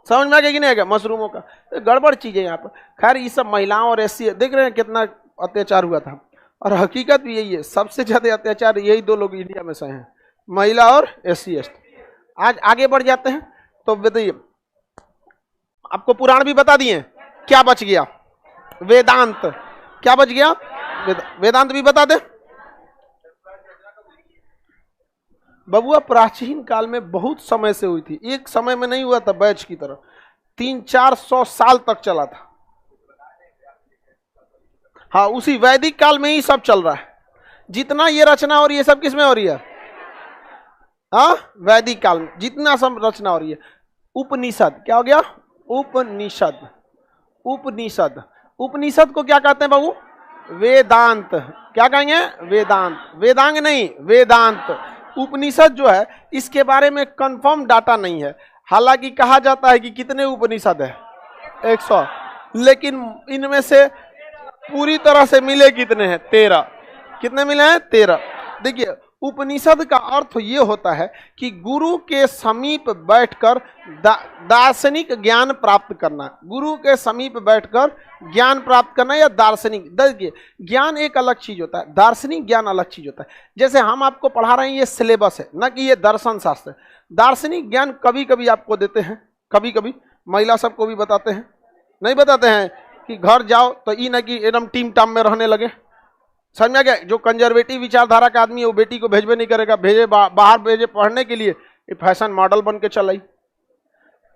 समझ में आ गया कि नहीं आएगा? मशरूमों का गड़बड़ चीज है यहाँ पर। खैर ये सब महिलाओं और SC देख रहे हैं कितना अत्याचार हुआ था, और हकीकत भी यही है, सबसे ज्यादा अत्याचार यही दो लोग इंडिया में सहे हैं, महिला और SC ST। आज आगे बढ़ जाते हैं तो बताइए, आपको पुराण भी बता दिए, क्या बच गया? वेदांत। क्या बच गया? वेदांत भी बता दे बबुआ। प्राचीन काल में बहुत समय से हुई थी, एक समय में नहीं हुआ था बैच की तरह, 300-400 साल तक चला था। हाँ, उसी वैदिक काल में ही सब चल रहा है। जितना ये रचना और ये सब किस में हो रही है? हाँ, वैदिक काल में जितना सब रचना हो रही है। उपनिषद क्या हो गया? उपनिषद। उपनिषद, उपनिषद को क्या कहते हैं बाबू? वेदांत। क्या कहेंगे? वेदांत। वेदांग नहीं, वेदांत। उपनिषद जो है इसके बारे में कंफर्म डाटा नहीं है, हालांकि कहा जाता है कि कितने उपनिषद है? 100, लेकिन इनमें से पूरी तरह से मिले कितने हैं? 13। कितने मिले हैं? 13। देखिए, उपनिषद का अर्थ ये होता है कि गुरु के समीप बैठकर दार्शनिक ज्ञान प्राप्त करना। गुरु के समीप बैठकर ज्ञान प्राप्त करना या दार्शनिक। देखिए, ज्ञान एक अलग चीज होता है, दार्शनिक ज्ञान अलग चीज होता है। जैसे हम आपको पढ़ा रहे हैं, ये सिलेबस है, न कि ये दर्शन शास्त्र है। दार्शनिक ज्ञान कभी कभी आपको देते हैं, कभी कभी महिला सबको भी बताते हैं। नहीं बताते हैं कि घर जाओ तो ई न कि एकदम टीम टाम में रहने लगे। समझ में गया? जो कंजर्वेटिव विचारधारा का आदमी है वो बेटी को भेजबे नहीं करेगा, भेजे बाहर भेजे पढ़ने के लिए, ये फैशन मॉडल बन के चलाई।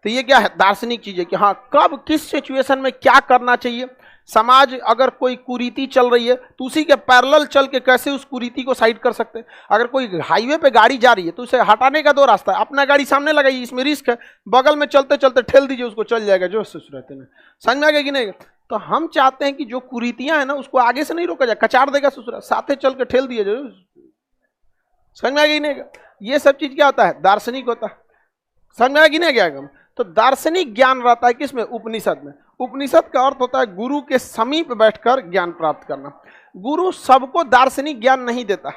तो ये क्या है? दार्शनिक चीज है कि हाँ, कब किस सिचुएशन में क्या करना चाहिए। समाज अगर कोई कुरीति चल रही है तो उसी के पैरेलल चल के कैसे उस कुरीति को साइड कर सकते हैं। अगर कोई हाईवे पे गाड़ी जा रही है तो उसे हटाने का 2 रास्ता है, अपना गाड़ी सामने लगाइए, इसमें रिस्क है, बगल में चलते चलते ठेल दीजिए उसको, चल जाएगा जो रहते हैं। समझ में आ गया कि नहीं? तो हम चाहते हैं कि जो कुरीतियां है ना उसको आगे से नहीं रोका जाए, कचार देगा ससुरा, साथे चल के ठेल दिए जो। समझ में आ गया कि नहीं? ये सब चीज क्या होता है? दार्शनिक होता है। समझ में आ गया कि नहीं? तो दार्शनिक ज्ञान रहता है किसमें? उपनिषद में। उपनिषद का अर्थ होता है गुरु के समीप बैठकर ज्ञान प्राप्त करना। गुरु सबको दार्शनिक ज्ञान नहीं देता,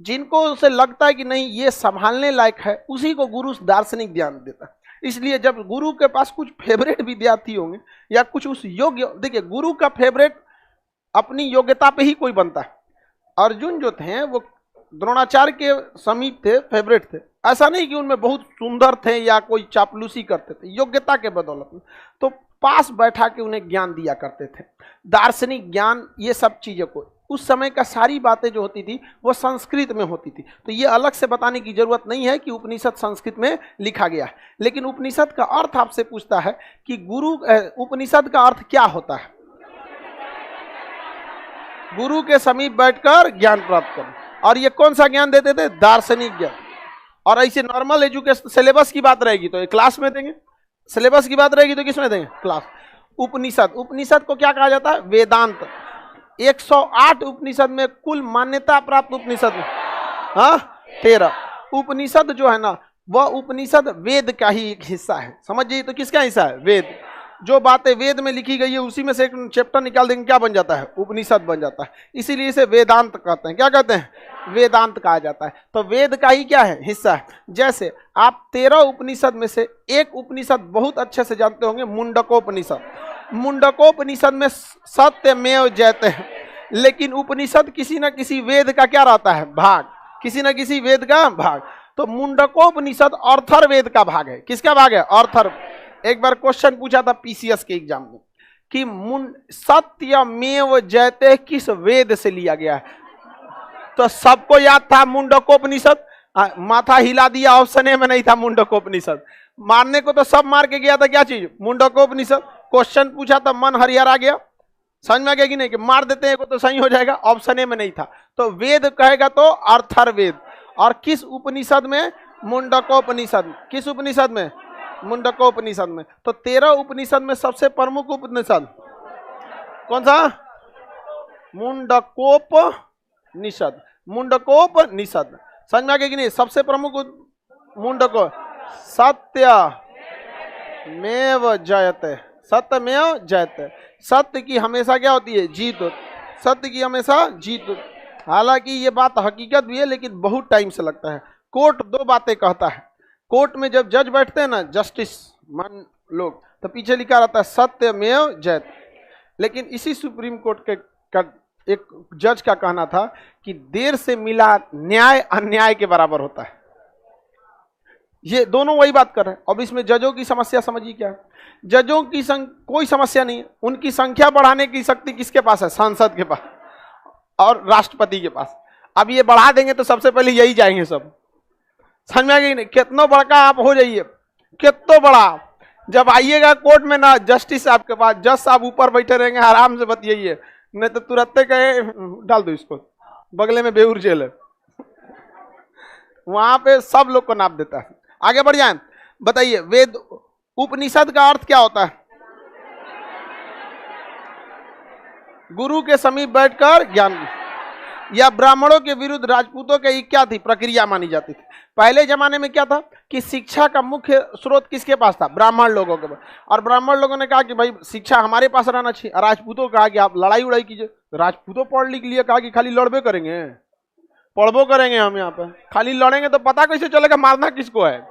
जिनको उसे लगता है कि नहीं ये संभालने लायक है, उसी को गुरु दार्शनिक ज्ञान देता है। इसलिए जब गुरु के पास कुछ फेवरेट विद्यार्थी होंगे या कुछ उस योग्य, देखिए गुरु का फेवरेट अपनी योग्यता पे ही कोई बनता है। अर्जुन जो थे वो द्रोणाचार्य के समीप थे, फेवरेट थे। ऐसा नहीं कि उनमें बहुत सुंदर थे या कोई चापलूसी करते थे, योग्यता के बदौलत में। तो पास बैठा के उन्हें ज्ञान दिया करते थे, दार्शनिक ज्ञान, ये सब चीज़ों को। उस समय का सारी बातें जो होती थी वो संस्कृत में होती थी। तो ये अलग से बताने की जरूरत नहीं है कि उपनिषद संस्कृत में लिखा गया है। लेकिन उपनिषद का अर्थ आपसे पूछता है कि गुरु, उपनिषद का अर्थ क्या होता है? गुरु के समीप बैठकर ज्ञान प्राप्त करना। और ये कौन सा ज्ञान देते थे? दार्शनिक ज्ञान। और ऐसे नॉर्मल एजुकेशन सिलेबस की बात रहेगी तो क्लास में देंगे, सिलेबस की बात रहेगी तो किस में देंगे? क्लास। उपनिषद, उपनिषद को क्या कहा जाता है? वेदांत। 108 उपनिषद में कुल मान्यता प्राप्त उपनिषद में 13 उपनिषद जो है ना, वह उपनिषद वेद का ही एक हिस्सा है। समझिए, तो किसका हिस्सा है? वेद। जो बातें वेद में लिखी गई है उसी में से एक चैप्टर निकाल देंगे, क्या बन जाता है? उपनिषद बन जाता है। इसीलिए इसे वेदांत कहते हैं। क्या कहते हैं? वेदांत कहा जाता है। तो वेद का ही क्या है? हिस्सा है। जैसे आप 13 उपनिषद में से एक उपनिषद बहुत अच्छे से जानते होंगे, मुंडकोपनिषद। मुंडकोपनिषद में सत्यमेव जयते हैं, लेकिन उपनिषद किसी न किसी वेद का क्या रहता है? भाग, किसी न किसी वेद का भाग। तो मुंडकोपनिषद अर्थर्वेद का भाग है। किसका भाग है? अर्थर। एक बार क्वेश्चन पूछा था पीसीएस के एग्जाम में कि सत्यमेव जयते किस वेद से लिया गया है? तो सबको याद था मुंडकोपनिषद, माथा हिला दिया, ऑप्शन ए में नहीं था मुंडकोपनिषद। मारने को तो सब मार के गया था, क्या चीज? मुंडकोपनिषद। क्वेश्चन पूछा था, मन हरिहरा गया। समझ में आ गया कि नहीं कि मार देते हैं को तो सही हो जाएगा? ऑप्शन ए में नहीं था। तो वेद कहेगा तो अर्थर्वेद। और किस उपनिषद में? मुंडकोपनिषद। किस उपनिषद में? मुंडकोपनिषद में। तो 13 उपनिषद में सबसे प्रमुख उपनिषद कौन सा? मुंडकोपनिषद। मुंडकोपनिषद समझ में आ गया कि नहीं? सबसे प्रमुख मुंडको सत्यमेव जयते। सत्यमेव जयते। सत्य की हमेशा क्या होती है? जीत होती। सत्य की हमेशा जीत होती। हालांकि ये बात हकीकत भी है, लेकिन बहुत टाइम से लगता है। कोर्ट 2 बातें कहता है। कोर्ट में जब जज बैठते हैं ना, जस्टिस मान लोग, तो पीछे लिखा रहता है सत्यमेव जयते। लेकिन इसी सुप्रीम कोर्ट के एक जज का कहना था कि देर से मिला न्याय अन्याय के बराबर होता है। ये दोनों वही बात कर रहे हैं। अब इसमें जजों की समस्या समझिए क्या है। जजों की कोई समस्या नहीं है। उनकी संख्या बढ़ाने की शक्ति किसके पास है? सांसद के पास और राष्ट्रपति के पास। अब ये बढ़ा देंगे तो सबसे पहले यही जाएंगे सब। समझ में आ गई नहीं? कितना बड़का आप हो जाइए, कितना बड़ा, जब आइएगा कोर्ट में ना, जस्टिस साहब के पास, जज साहब ऊपर बैठे रहेंगे, आराम से बतियाइए, नहीं तो तुरंत कहे डाल दो इसको, बगले में बेऊर जेल है। वहां पे सब लोग को नाप देता है। आगे बढ़ जाए, बताइए वेद उपनिषद का अर्थ क्या होता है? गुरु के समीप बैठकर ज्ञान। या ब्राह्मणों के विरुद्ध राजपूतों की क्या थी? प्रक्रिया मानी जाती थी। पहले जमाने में क्या था कि शिक्षा का मुख्य स्रोत किसके पास था? ब्राह्मण लोगों के पास। और ब्राह्मण लोगों ने कहा कि भाई शिक्षा हमारे पास रहना चाहिए। राजपूतों को कहा कि आप लड़ाई उड़ाई कीजिए। राजपूतों पढ़ लिख लिए, कहा कि खाली लड़बे करेंगे, पढ़बो करेंगे हम यहाँ पे, खाली लड़ेंगे तो पता कैसे चलेगा मारना किसको है?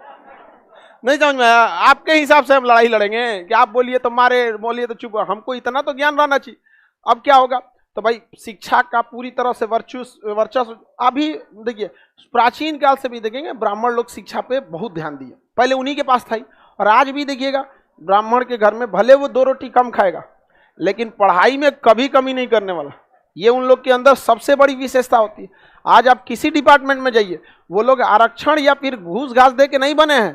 नहीं समझ में आया? आपके हिसाब से हम लड़ाई लड़ेंगे कि आप बोलिए तो मारे, बोलिए तो चुप। हमको इतना तो ज्ञान रहना चाहिए। अब क्या होगा? तो भाई शिक्षा का पूरी तरह से वर्चस्व अभी देखिए, प्राचीन काल से भी देखेंगे ब्राह्मण लोग शिक्षा पे बहुत ध्यान दिए। पहले उन्हीं के पास था ही। और आज भी देखिएगा ब्राह्मण के घर में भले वो 2 रोटी कम खाएगा, लेकिन पढ़ाई में कभी कमी नहीं करने वाला। ये उन लोग के अंदर सबसे बड़ी विशेषता होती है। आज आप किसी डिपार्टमेंट में जाइए, वो लोग आरक्षण या फिर घूस घास दे के नहीं बने हैं,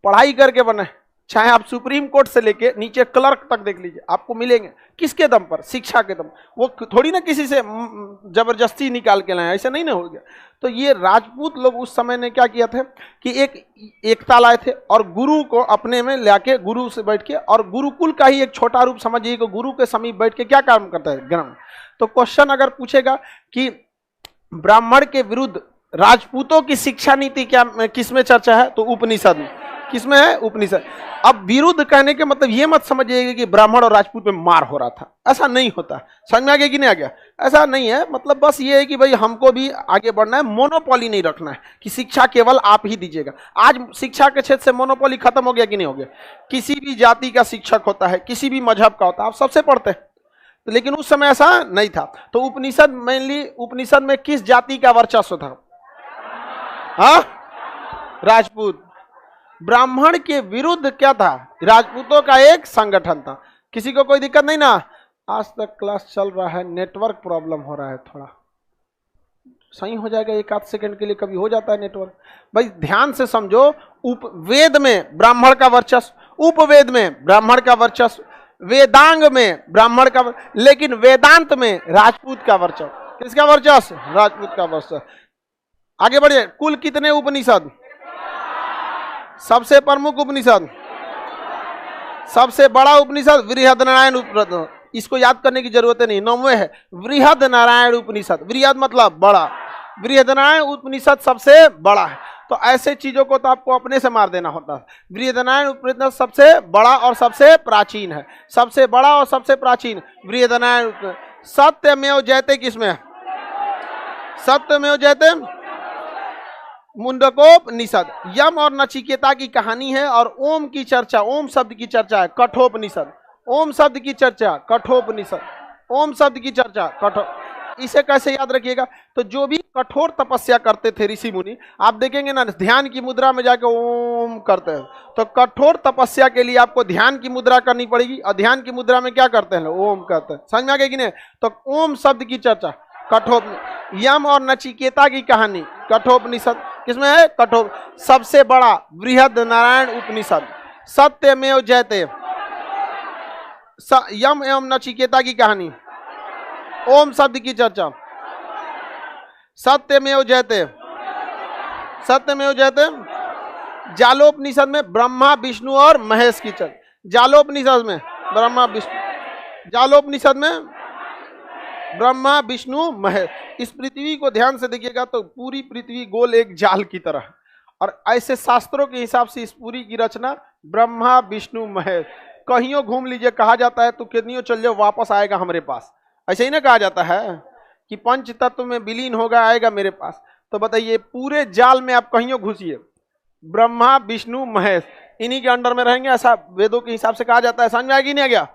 पढ़ाई करके बने। चाहे आप सुप्रीम कोर्ट से लेके नीचे क्लर्क तक देख लीजिए, आपको मिलेंगे। किसके दम पर? शिक्षा के दम। वो थोड़ी ना किसी से जबरदस्ती निकाल के लाए, ऐसा नहीं ना हो गया। तो ये राजपूत लोग उस समय ने क्या किया था कि एकता लाए थे और गुरु को अपने में लाके, गुरु से बैठ के, और गुरुकुल का ही एक छोटा रूप समझिए कि गुरु के समीप बैठ के क्या काम करता है? ज्ञान। तो क्वेश्चन अगर पूछेगा कि ब्राह्मण के विरुद्ध राजपूतों की शिक्षा नीति क्या किसमें चर्चा है? तो उपनिषद में। किसमें है? उपनिषद। अब विरुद्ध कहने के मतलब ये मत समझिएगा कि ब्राह्मण और राजपूत में मार हो रहा था, ऐसा नहीं होता। समझ में आ गया कि नहीं आ गया? ऐसा नहीं है। मतलब बस ये है कि भाई हमको भी आगे बढ़ना है, मोनोपोली नहीं रखना है कि शिक्षा केवल आप ही दीजिएगा। आज शिक्षा के क्षेत्र से मोनोपोली खत्म हो गया कि नहीं हो गया? किसी भी जाति का शिक्षक होता है, किसी भी मजहब का होता है, आप सबसे पढ़ते हैं। तो लेकिन उस समय ऐसा नहीं था। तो उपनिषद मेनली, उपनिषद में किस जाति का वर्चस्व था? हाँ, राजपूत। ब्राह्मण के विरुद्ध क्या था? राजपूतों का एक संगठन था। किसी को कोई दिक्कत नहीं ना? आज तक क्लास चल रहा है, नेटवर्क प्रॉब्लम हो रहा है, थोड़ा सही हो जाएगा एक आध सेकंड के लिए, कभी हो जाता है नेटवर्क। भाई ध्यान से समझो, उपवेद में ब्राह्मण का वर्चस्व, उपवेद में ब्राह्मण का वर्चस्व, वेदांग में ब्राह्मण का, लेकिन वेदांत में राजपूत का वर्चस्व। किसका वर्चस्व? राजपूत का वर्चस्व। आगे बढ़िए। कुल कितने उपनिषद? सबसे प्रमुख उपनिषद, सबसे बड़ा उपनिषद बृहदनारायण उपनिषद। इसको याद करने की जरूरत नहीं, 9वें है बृहदनारायण उपनिषद। बृहद मतलब बड़ा, बृहदनारायण उपनिषद सबसे बड़ा है। तो ऐसे चीजों को तो आपको अपने से मार देना होता है। बृहदनारायण उपनिषद सबसे बड़ा और सबसे प्राचीन है, सबसे बड़ा और सबसे प्राचीन बृहदनारायण उपनिषद। सत्यमेव जयते किसमें? सत्यमेव जयते मुंडकोपनिषद। यम और नचिकेता की कहानी है और ओम की चर्चा, ओम शब्द की चर्चा है कठोपनिषद। ओम शब्द की चर्चा कठोपनिषद, ओम शब्द की चर्चा कठोर। इसे कैसे याद रखिएगा? तो जो भी कठोर तपस्या करते थे ऋषि मुनि, आप देखेंगे ना ध्यान की मुद्रा में जाके ओम करते हैं। तो कठोर तपस्या के लिए आपको ध्यान की मुद्रा करनी पड़ेगी, और ध्यान की मुद्रा में क्या करते हैं? ओम करते हैं। समझ में आ गया कि नहीं? तो ओम शब्द की चर्चा कठोप। यम और नचिकेता की कहानी कठोपनिषद। किसमें है? कठोप। सबसे बड़ा बृहदनारायण उपनिषद। सत्यमेव जयते, यम एवं नचिकेता की कहानी, ओम शब्द की चर्चा, सत्यमेव जयते, सत्यमेव जयते। जालोपनिषद में ब्रह्मा विष्णु और महेश की चर्चा। जालोपनिषद में ब्रह्मा विष्णु, जालोपनिषद में ब्रह्मा विष्णु महेश। इस पृथ्वी को ध्यान से देखिएगा तो पूरी पृथ्वी गोल एक जाल की तरह, और ऐसे शास्त्रों के हिसाब से इस पूरी की रचना ब्रह्मा विष्णु महेश। कहीं घूम लीजिए, कहा जाता है तो कितनियों चल जाओ वापस आएगा हमारे पास, ऐसे ही ना कहा जाता है कि पंच तत्व में विलीन होगा आएगा मेरे पास। तो बताइए पूरे जाल में आप कहीं घुसिए, ब्रह्मा विष्णु महेश इन्हीं के अंडर में रहेंगे, ऐसा वेदों के हिसाब से कहा जाता है। समझ में आएगी नहीं? आ गया?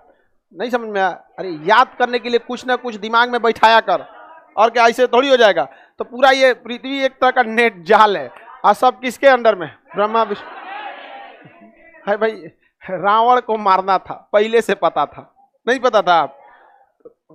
नहीं समझ में आया? अरे याद करने के लिए कुछ ना कुछ दिमाग में बैठाया कर, और क्या ऐसे थोड़ी हो जाएगा। तो पूरा ये पृथ्वी एक तरह का नेट जाल है, और सब किसके अंडर में? ब्रह्मा विष्णु है। भाई रावण को मारना था, पहले से पता था? नहीं पता था? आप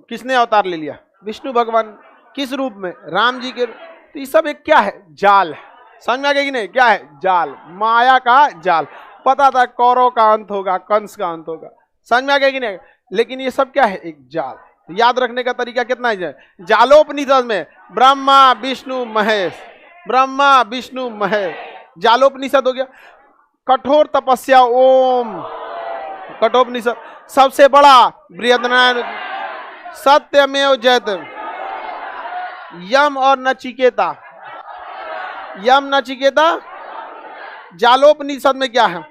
किसने अवतार ले लिया? विष्णु भगवान। किस रूप में? राम जी के। तो ये सब एक क्या है? जाल है। समझ में आ गया कि नहीं? क्या है? जाल, माया का जाल। पता था कौरव का अंत होगा, कंस का अंत होगा। समझ में आ गया कि नहीं? लेकिन ये सब क्या है? एक जाल। तो याद रखने का तरीका कितना है? जालोपनिषद में ब्रह्मा विष्णु महेश, ब्रह्मा विष्णु महेश, जालोपनिषद हो गया। कठोर तपस्या ओम, कठोपनिषद। सबसे बड़ा बृहदनारायण, सत्यमेव जयते। यम और नचिकेता, यम नचिकेता। जालोपनिषद में क्या है?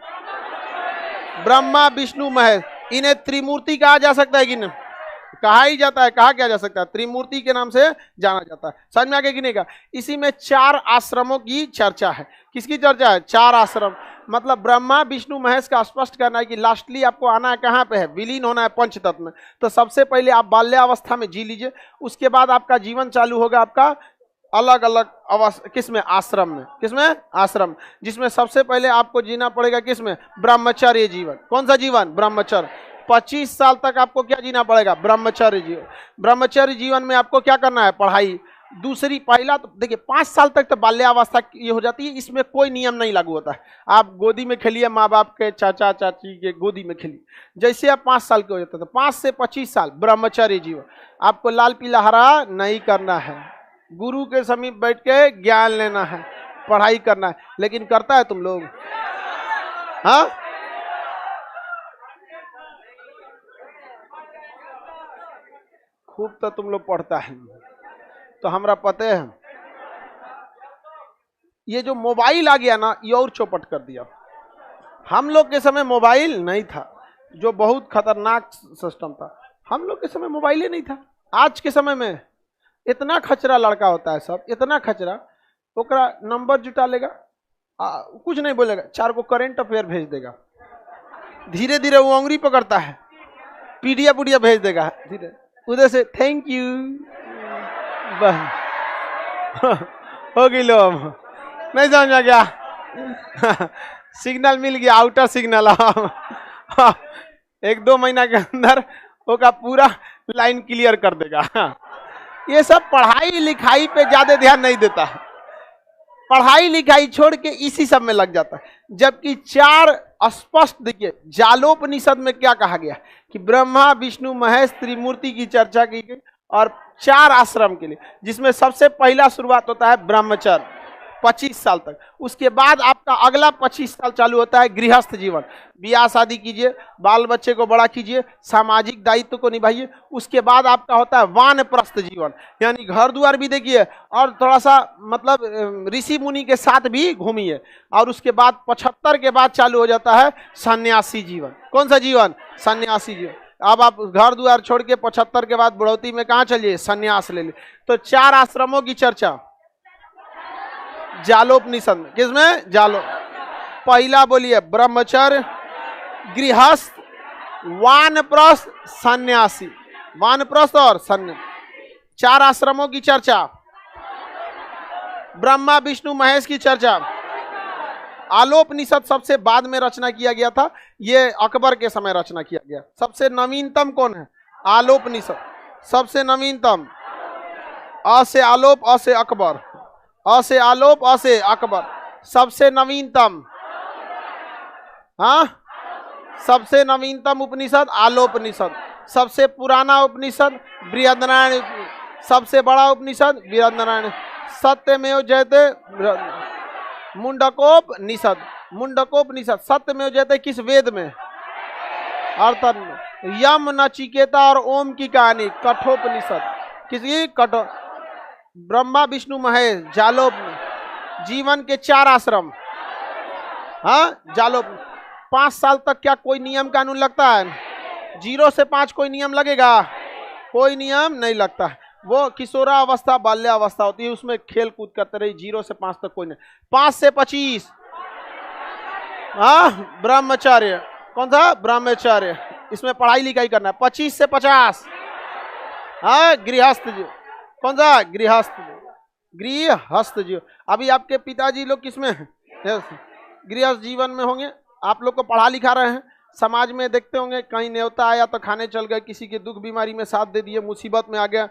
ब्रह्मा विष्णु महेश। इन्हें त्रिमूर्ति कहा जा सकता है कि नहीं? कहा ही जाता है। कहा क्या जा सकता है? त्रिमूर्ति के नाम से जाना जाता है। समझ में आ गया कि नहीं? का इसी में 4 आश्रमों की चर्चा है। किसकी चर्चा है? 4 आश्रम। मतलब ब्रह्मा विष्णु महेश का स्पष्ट करना है कि लास्टली आपको आना है कहाँ पे है? विलीन होना है पंच तत्व में। तो सबसे पहले आप बाल्यावस्था में जी लीजिए, उसके बाद आपका जीवन चालू होगा आपका अलग अलग अवस्था। किसमें? आश्रम में। किसमें? आश्रम। जिसमें सबसे पहले आपको जीना पड़ेगा किसमें? ब्रह्मचर्य जीवन। कौन सा जीवन? ब्रह्मचर्य। 25 साल तक आपको क्या जीना पड़ेगा? ब्रह्मचर्य जीवन। ब्रह्मचर्य जीवन में आपको क्या करना है? पढ़ाई। दूसरी, पहला तो देखिए 5 साल तक तो बाल्यावस्था ये हो जाती है, इसमें कोई नियम नहीं लागू होता है। आप गोदी में खेलिए, माँ बाप के, चाचा चाची के गोदी में खेलिए। जैसे आप 5 साल के हो जाते हैं तो 5 से 25 साल ब्रह्मचर्य जीवन। आपको लाल पीला हरा नहीं करना है, गुरु के समीप बैठ के ज्ञान लेना है, पढ़ाई करना है। लेकिन करता है तुम लोग? हाँ, खूब तो तुम लोग पढ़ता है, तो हमरा पता है। ये जो मोबाइल आ गया ना, ये और चौपट कर दिया। हम लोग के समय मोबाइल नहीं था, जो बहुत खतरनाक सिस्टम था। हम लोग के समय मोबाइल ही नहीं था। आज के समय में इतना खचरा लड़का होता है, सब इतना खचरा, ओकरा नंबर जुटा लेगा, कुछ नहीं बोलेगा, 4 को करंट अफेयर भेज देगा। धीरे धीरे वो अंगुरी पकड़ता है, पीडीएफ भेज देगा धीरे। उधर से थैंक यू, हो गई लो, नहीं समझ में गया। सिग्नल मिल गया, आउटर सिग्नल। 1-2 महीना के अंदर होगा पूरा लाइन क्लियर कर देगा। ये सब पढ़ाई लिखाई पे ज्यादा ध्यान नहीं देता, पढ़ाई लिखाई छोड़ के इसी सब में लग जाता है। जबकि 4 स्पष्ट, देखिए जालोपनिषद में क्या कहा गया कि ब्रह्मा विष्णु महेश त्रिमूर्ति की चर्चा की गई और 4 आश्रम के लिए, जिसमें सबसे पहला शुरुआत होता है ब्रह्मचर्य 25 साल तक। उसके बाद आपका अगला 25 साल चालू होता है गृहस्थ जीवन, ब्याह शादी कीजिए, बाल बच्चे को बड़ा कीजिए, सामाजिक दायित्व को निभाइए। उसके बाद आपका होता है वानप्रस्थ जीवन, यानी घर द्वार भी देखिए और थोड़ा सा मतलब ऋषि मुनि के साथ भी घूमिए। और उसके बाद 75 के बाद चालू हो जाता है सन्यासी जीवन। कौन सा जीवन? सन्यासी जीवन। अब आप घर द्वार छोड़ के 75 के बाद बुढ़ौती में कहाँ चलिए? सन्यास ले लिए। तो 4 आश्रमों की चर्चा जालोपनिषद में, किसमें? जालो। पहला बोलिए ब्रह्मचर्य, गृहस्थ, वानप्रस्थ, सन्यासी। वानप्रस्थ और सन्यासी, 4 आश्रमों की चर्चा, ब्रह्मा विष्णु महेश की चर्चा। आलोपनिषद सबसे बाद में रचना किया गया था, ये अकबर के समय रचना किया गया। सबसे नवीनतम कौन है? आलोपनिषद। सबसे नवीनतम, अ से आलोप, अ से अकबर, अ से आलोप, अ से अकबर। सबसे नवीनतम, हाँ, सबसे नवीनतम उपनिषद आलोपनिषद। सबसे पुराना उपनिषद बृहदनारायण। सबसे बड़ा उपनिषद बृहदनारायण। सत्यमेव जयते मुंडकोपनिषद। मुंडकोपनिषद सत्यमेव जयते किस वेद में? अर्थन में। यम, नचिकेता और ओम की कहानी कठोपनिषद। किसकी? कठो। ब्रह्मा विष्णु महेश, जालोप। जीवन के 4 आश्रम, हाँ, जालोप। 5 साल तक क्या कोई नियम कानून लगता है? 0 से 5 कोई नियम लगेगा? कोई नियम नहीं लगता है। वो किशोरावस्था बाल्यावस्था होती है, उसमें खेल कूद करते रही। 0 से 5 तक कोई नहीं। 5 से 25, हाँ, ब्रह्मचर्य। कौन सा? ब्रह्मचर्य। इसमें पढ़ाई लिखाई करना है। 25 से 50, हाँ, गृहस्थ जी। कौन सा? गृहस्थ। गृहस्थ जी। अभी आपके पिताजी लोग किसमें हैं? गृहस्थ जीवन में होंगे। आप लोग को पढ़ा लिखा रहे हैं, समाज में देखते होंगे, कहीं न्योता आया तो खाने चल गए, किसी के दुख बीमारी में साथ दे दिए, मुसीबत में आ गया,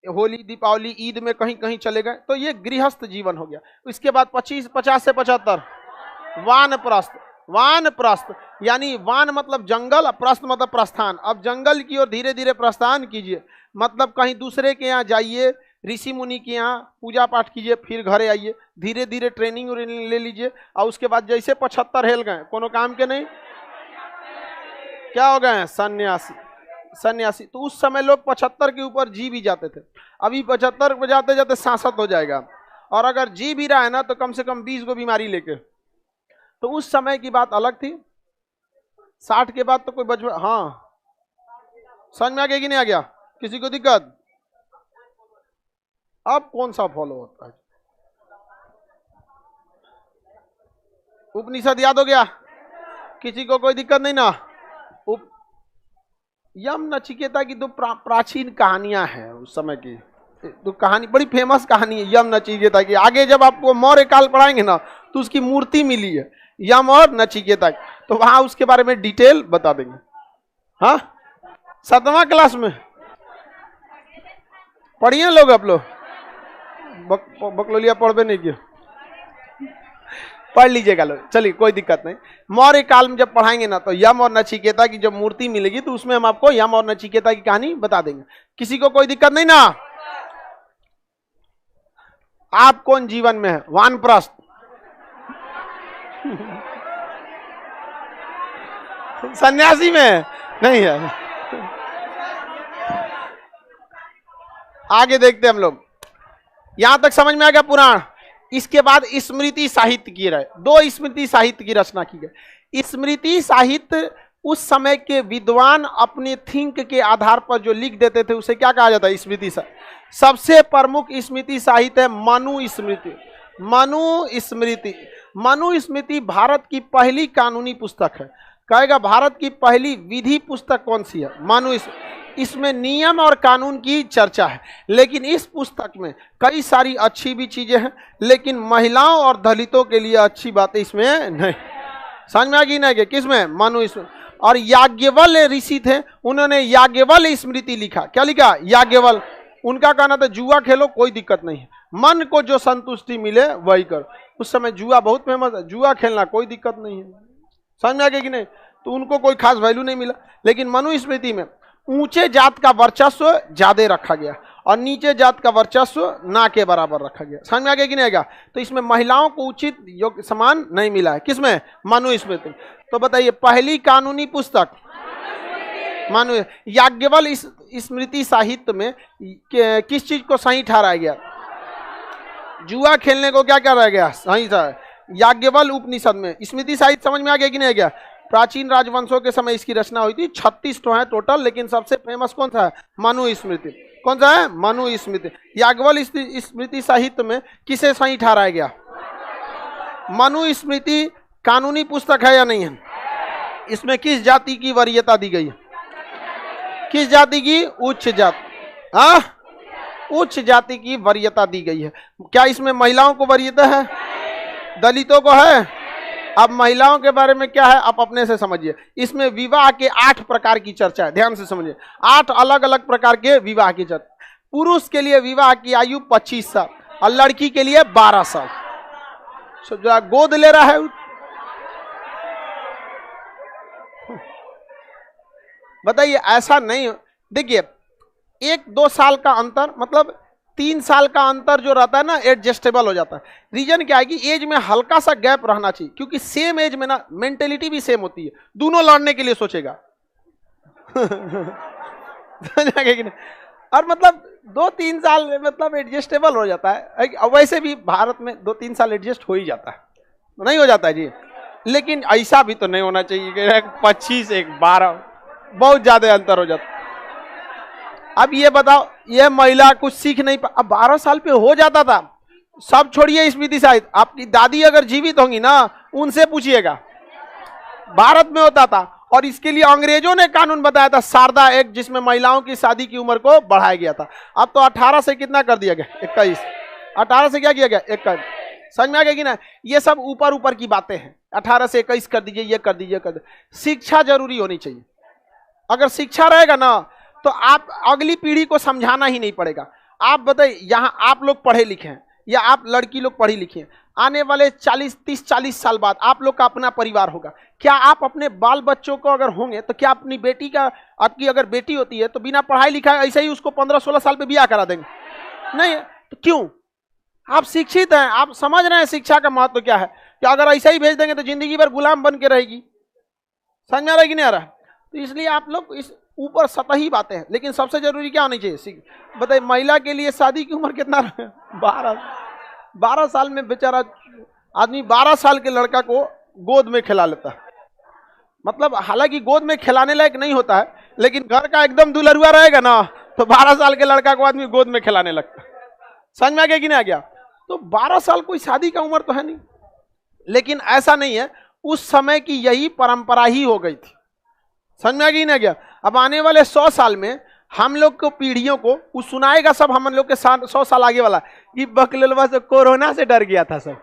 होली दीपावली ईद में कहीं कहीं चले गए, तो ये गृहस्थ जीवन हो गया। इसके बाद 50 से 75 वानप्रस्थ। वानप्रस्थ यानी वान मतलब जंगल, प्रस्थ मतलब प्रस्थान। अब जंगल की ओर धीरे धीरे प्रस्थान कीजिए, मतलब कहीं दूसरे के यहाँ जाइए, ऋषि मुनि के यहाँ पूजा पाठ कीजिए, फिर घरे आइए, धीरे धीरे ट्रेनिंग ले लीजिए। और उसके बाद जैसे 75 हेल गए, कोनो काम के नहीं, क्या हो गए? सन्यासी। सन्यासी। तो उस समय लोग 75 के ऊपर जी भी जाते थे। अभी 75 पे जाते जाते 66 हो जाएगा, और अगर जी भी रहा है ना तो कम से कम 20 गो बीमारी लेके। तो उस समय की बात अलग थी। 60 के बाद तो कोई बच, हाँ, समझ में आ गया कि नहीं आ गया? किसी को दिक्कत? अब कौन सा फॉलो होता है? उपनिषद याद हो गया? किसी को कोई दिक्कत नहीं ना? यम नचिकेता की 2 प्राचीन कहानियां हैं उस समय की। तो कहानी बड़ी फेमस कहानी है यम नचिकेता की। आगे जब आपको मौर्य काल पढ़ाएंगे ना तो उसकी मूर्ति मिली है यम और नचिकेता की, तो वहां उसके बारे में डिटेल बता देंगे। हाँ, 7वां क्लास में पढ़िए लोग। आप लोग बकलोलिया पढ़बे नहीं किया, पढ़ लीजिएगा लोग, चलिए कोई दिक्कत नहीं। मौर्य काल में जब पढ़ाएंगे ना तो यम और नचिकेता की जब मूर्ति मिलेगी तो उसमें हम आपको यम और नचिकेता की कहानी बता देंगे। किसी को कोई दिक्कत नहीं ना? आप कौन जीवन में है? वानप्रस्थ, सन्यासी में नहीं है? आगे देखते हम लोग। यहां तक समझ में आ गया पुराण। इसके बाद स्मृति साहित्य की रहे, 2 स्मृति साहित्य की रचना की गई। स्मृति साहित्य उस समय के विद्वान अपने थिंक के आधार पर जो लिख देते थे उसे क्या कहा जाता है? स्मृति साहित्य। सबसे प्रमुख स्मृति साहित्य है मनु स्मृति। मनु स्मृति। मनु स्मृति भारत की पहली कानूनी पुस्तक है। कहेगा भारत की पहली विधि पुस्तक कौन सी है? मनु। इसमें नियम और कानून की चर्चा है, लेकिन इस पुस्तक में कई सारी अच्छी भी चीजें हैं, लेकिन महिलाओं और दलितों के लिए अच्छी बातें इसमें नहीं। समझ में आ गई ना कि किसमें? मनु इसमें। और याज्ञवल ऋषि थे, उन्होंने याज्ञवल स्मृति लिखा। क्या लिखा? याज्ञवल। उनका कहना था जुआ खेलो कोई दिक्कत नहीं है, मन को जो संतुष्टि मिले वही करो। उस समय जुआ बहुत फेमस है, जुआ खेलना कोई दिक्कत नहीं है। समझ में आ गया कि नहीं? तो उनको कोई खास वैल्यू नहीं मिला। लेकिन मनु स्मृति में ऊंचे जात का वर्चस्व ज्यादा रखा गया और नीचे जात का वर्चस्व ना के बराबर रखा गया। समझ में आ गया कि नहीं आएगा? तो इसमें महिलाओं को उचित योग्य समान नहीं मिला है। किसमें? मनु स्मृति। तो बताइए पहली कानूनी पुस्तक मनु। याज्ञवल स्मृति साहित्य में किस चीज को सही ठहराया गया? जुआ खेलने को क्या कराया गया? सही था। याज्ञवल उपनिषद में स्मृति साहित्य समझ में आ गया कि नहीं आ गया? प्राचीन राजवंशों के समय इसकी रचना हुई थी। 36 तो है टोटल, लेकिन सबसे फेमस कौन सा है? मनु स्मृति। कौन सा है? मनु स्मृति। याज्ञवल स्मृति साहित्य में किसे सही ठहराया गया? मनु स्मृति कानूनी पुस्तक है या नहीं है? इसमें किस जाति की वरीयता दी गई है? किस जाति की? उच्च जाति। उच्च जाति की वरीयता दी गई है। क्या इसमें महिलाओं को वरीयता है? दलितों को है? अब महिलाओं के बारे में क्या है आप अपने से समझिए। इसमें विवाह के 8 प्रकार की चर्चा है, ध्यान से समझिए। 8 अलग अलग प्रकार के विवाह की चर्चा। पुरुष के लिए विवाह की आयु 25 साल और लड़की के लिए 12 साल। जो गोद ले रहा है बताइए, ऐसा नहीं। देखिए 1-2 साल का अंतर, मतलब 3 साल का अंतर जो रहता है ना, एडजस्टेबल हो जाता है। रीजन क्या है कि एज में हल्का सा गैप रहना चाहिए, क्योंकि सेम एज में ना मेंटेलिटी भी सेम होती है, दोनों लड़ने के लिए सोचेगा। और मतलब 2-3 साल मतलब एडजस्टेबल हो जाता है। वैसे भी भारत में 2-3 साल एडजस्ट हो ही जाता है, नहीं हो जाता है जी। लेकिन ऐसा भी तो नहीं होना चाहिए कि 25 एक 12 बहुत ज्यादा अंतर हो जाता है। अब ये बताओ, ये महिला कुछ सीख नहीं पा, अब 12 साल पे हो जाता था। सब छोड़िए स्मृति साहित्य, आपकी दादी अगर जीवित होंगी ना, उनसे पूछिएगा, भारत में होता था। और इसके लिए अंग्रेजों ने कानून बताया था, शारदा एक्ट, जिसमें महिलाओं की शादी की उम्र को बढ़ाया गया था। अब तो 18 से कितना कर दिया गया? 21। 18 से क्या किया गया? 21। समझ में आ गया कि ना? ये सब ऊपर ऊपर की बातें हैं। 18 से 21 कर दीजिए, ये कर दीजिए, कर दीजिए। शिक्षा जरूरी होनी चाहिए। अगर शिक्षा रहेगा ना तो आप अगली पीढ़ी को समझाना ही नहीं पड़ेगा। आप बताइए, यहाँ आप लोग पढ़े लिखे हैं या आप लड़की लोग पढ़ी लिखी हैं, आने वाले 30-40 साल बाद आप लोग का अपना परिवार होगा। क्या आप अपने बाल बच्चों को अगर होंगे तो क्या अपनी बेटी का, आपकी अगर बेटी होती है तो बिना पढ़ाई लिखाई ऐसे ही उसको 15-16 साल पे ब्याह करा देंगे? नहीं। तो क्यों? आप शिक्षित हैं, आप समझ रहे हैं शिक्षा का महत्व क्या है। कि अगर ऐसा ही भेज देंगे तो जिंदगी भर गुलाम बन के रहेगी। समझ में आ रहा है कि नहीं आ रहा? तो इसलिए आप लोग इस ऊपर सतही बातें हैं, लेकिन सबसे जरूरी क्या होनी चाहिए? बताइए, महिला के लिए शादी की उम्र कितना? 12 साल में बेचारा आदमी 12 साल के लड़का को गोद में खिला लेता है। मतलब हालांकि गोद में खिलाने लायक नहीं होता है, लेकिन घर का एकदम दुलरुआ रहेगा ना तो 12 साल के लड़का को आदमी गोद में खिलाने लगता है। समझ में आ गया कि नहीं आ गया? तो 12 साल कोई शादी का उम्र तो है नहीं, लेकिन ऐसा नहीं है, उस समय की यही परंपरा ही हो गई थी। समझ में आ गई ना क्या? अब आने वाले 100 साल में हम लोग को पीढ़ियों को वो सुनाएगा सब, हम लोग के 100 साल आगे वाला कि बकलवा से कोरोना से डर गया था सब।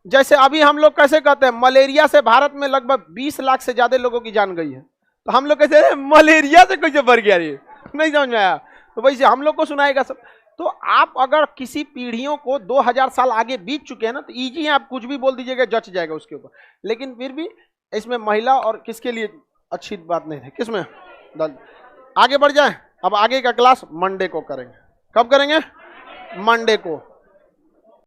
जैसे अभी हम लोग कैसे कहते हैं मलेरिया से भारत में लगभग 20 लाख से ज्यादा लोगों की जान गई है, तो हम लोग कैसे मलेरिया से कैसे बढ़ गया? ये नहीं समझ में आया। तो वैसे हम लोग को सुनाएगा सब। तो आप अगर किसी पीढ़ियों को 2000 साल आगे बीत चुके हैं ना, तो ईजी है, आप कुछ भी बोल दीजिएगा, जच जाएगा उसके ऊपर। लेकिन फिर भी इसमें महिला और किसके लिए अच्छी बात नहीं है, किसमें? आगे बढ़ जाए। अब आगे का क्लास मंडे को करेंगे। कब करेंगे? मंडे को।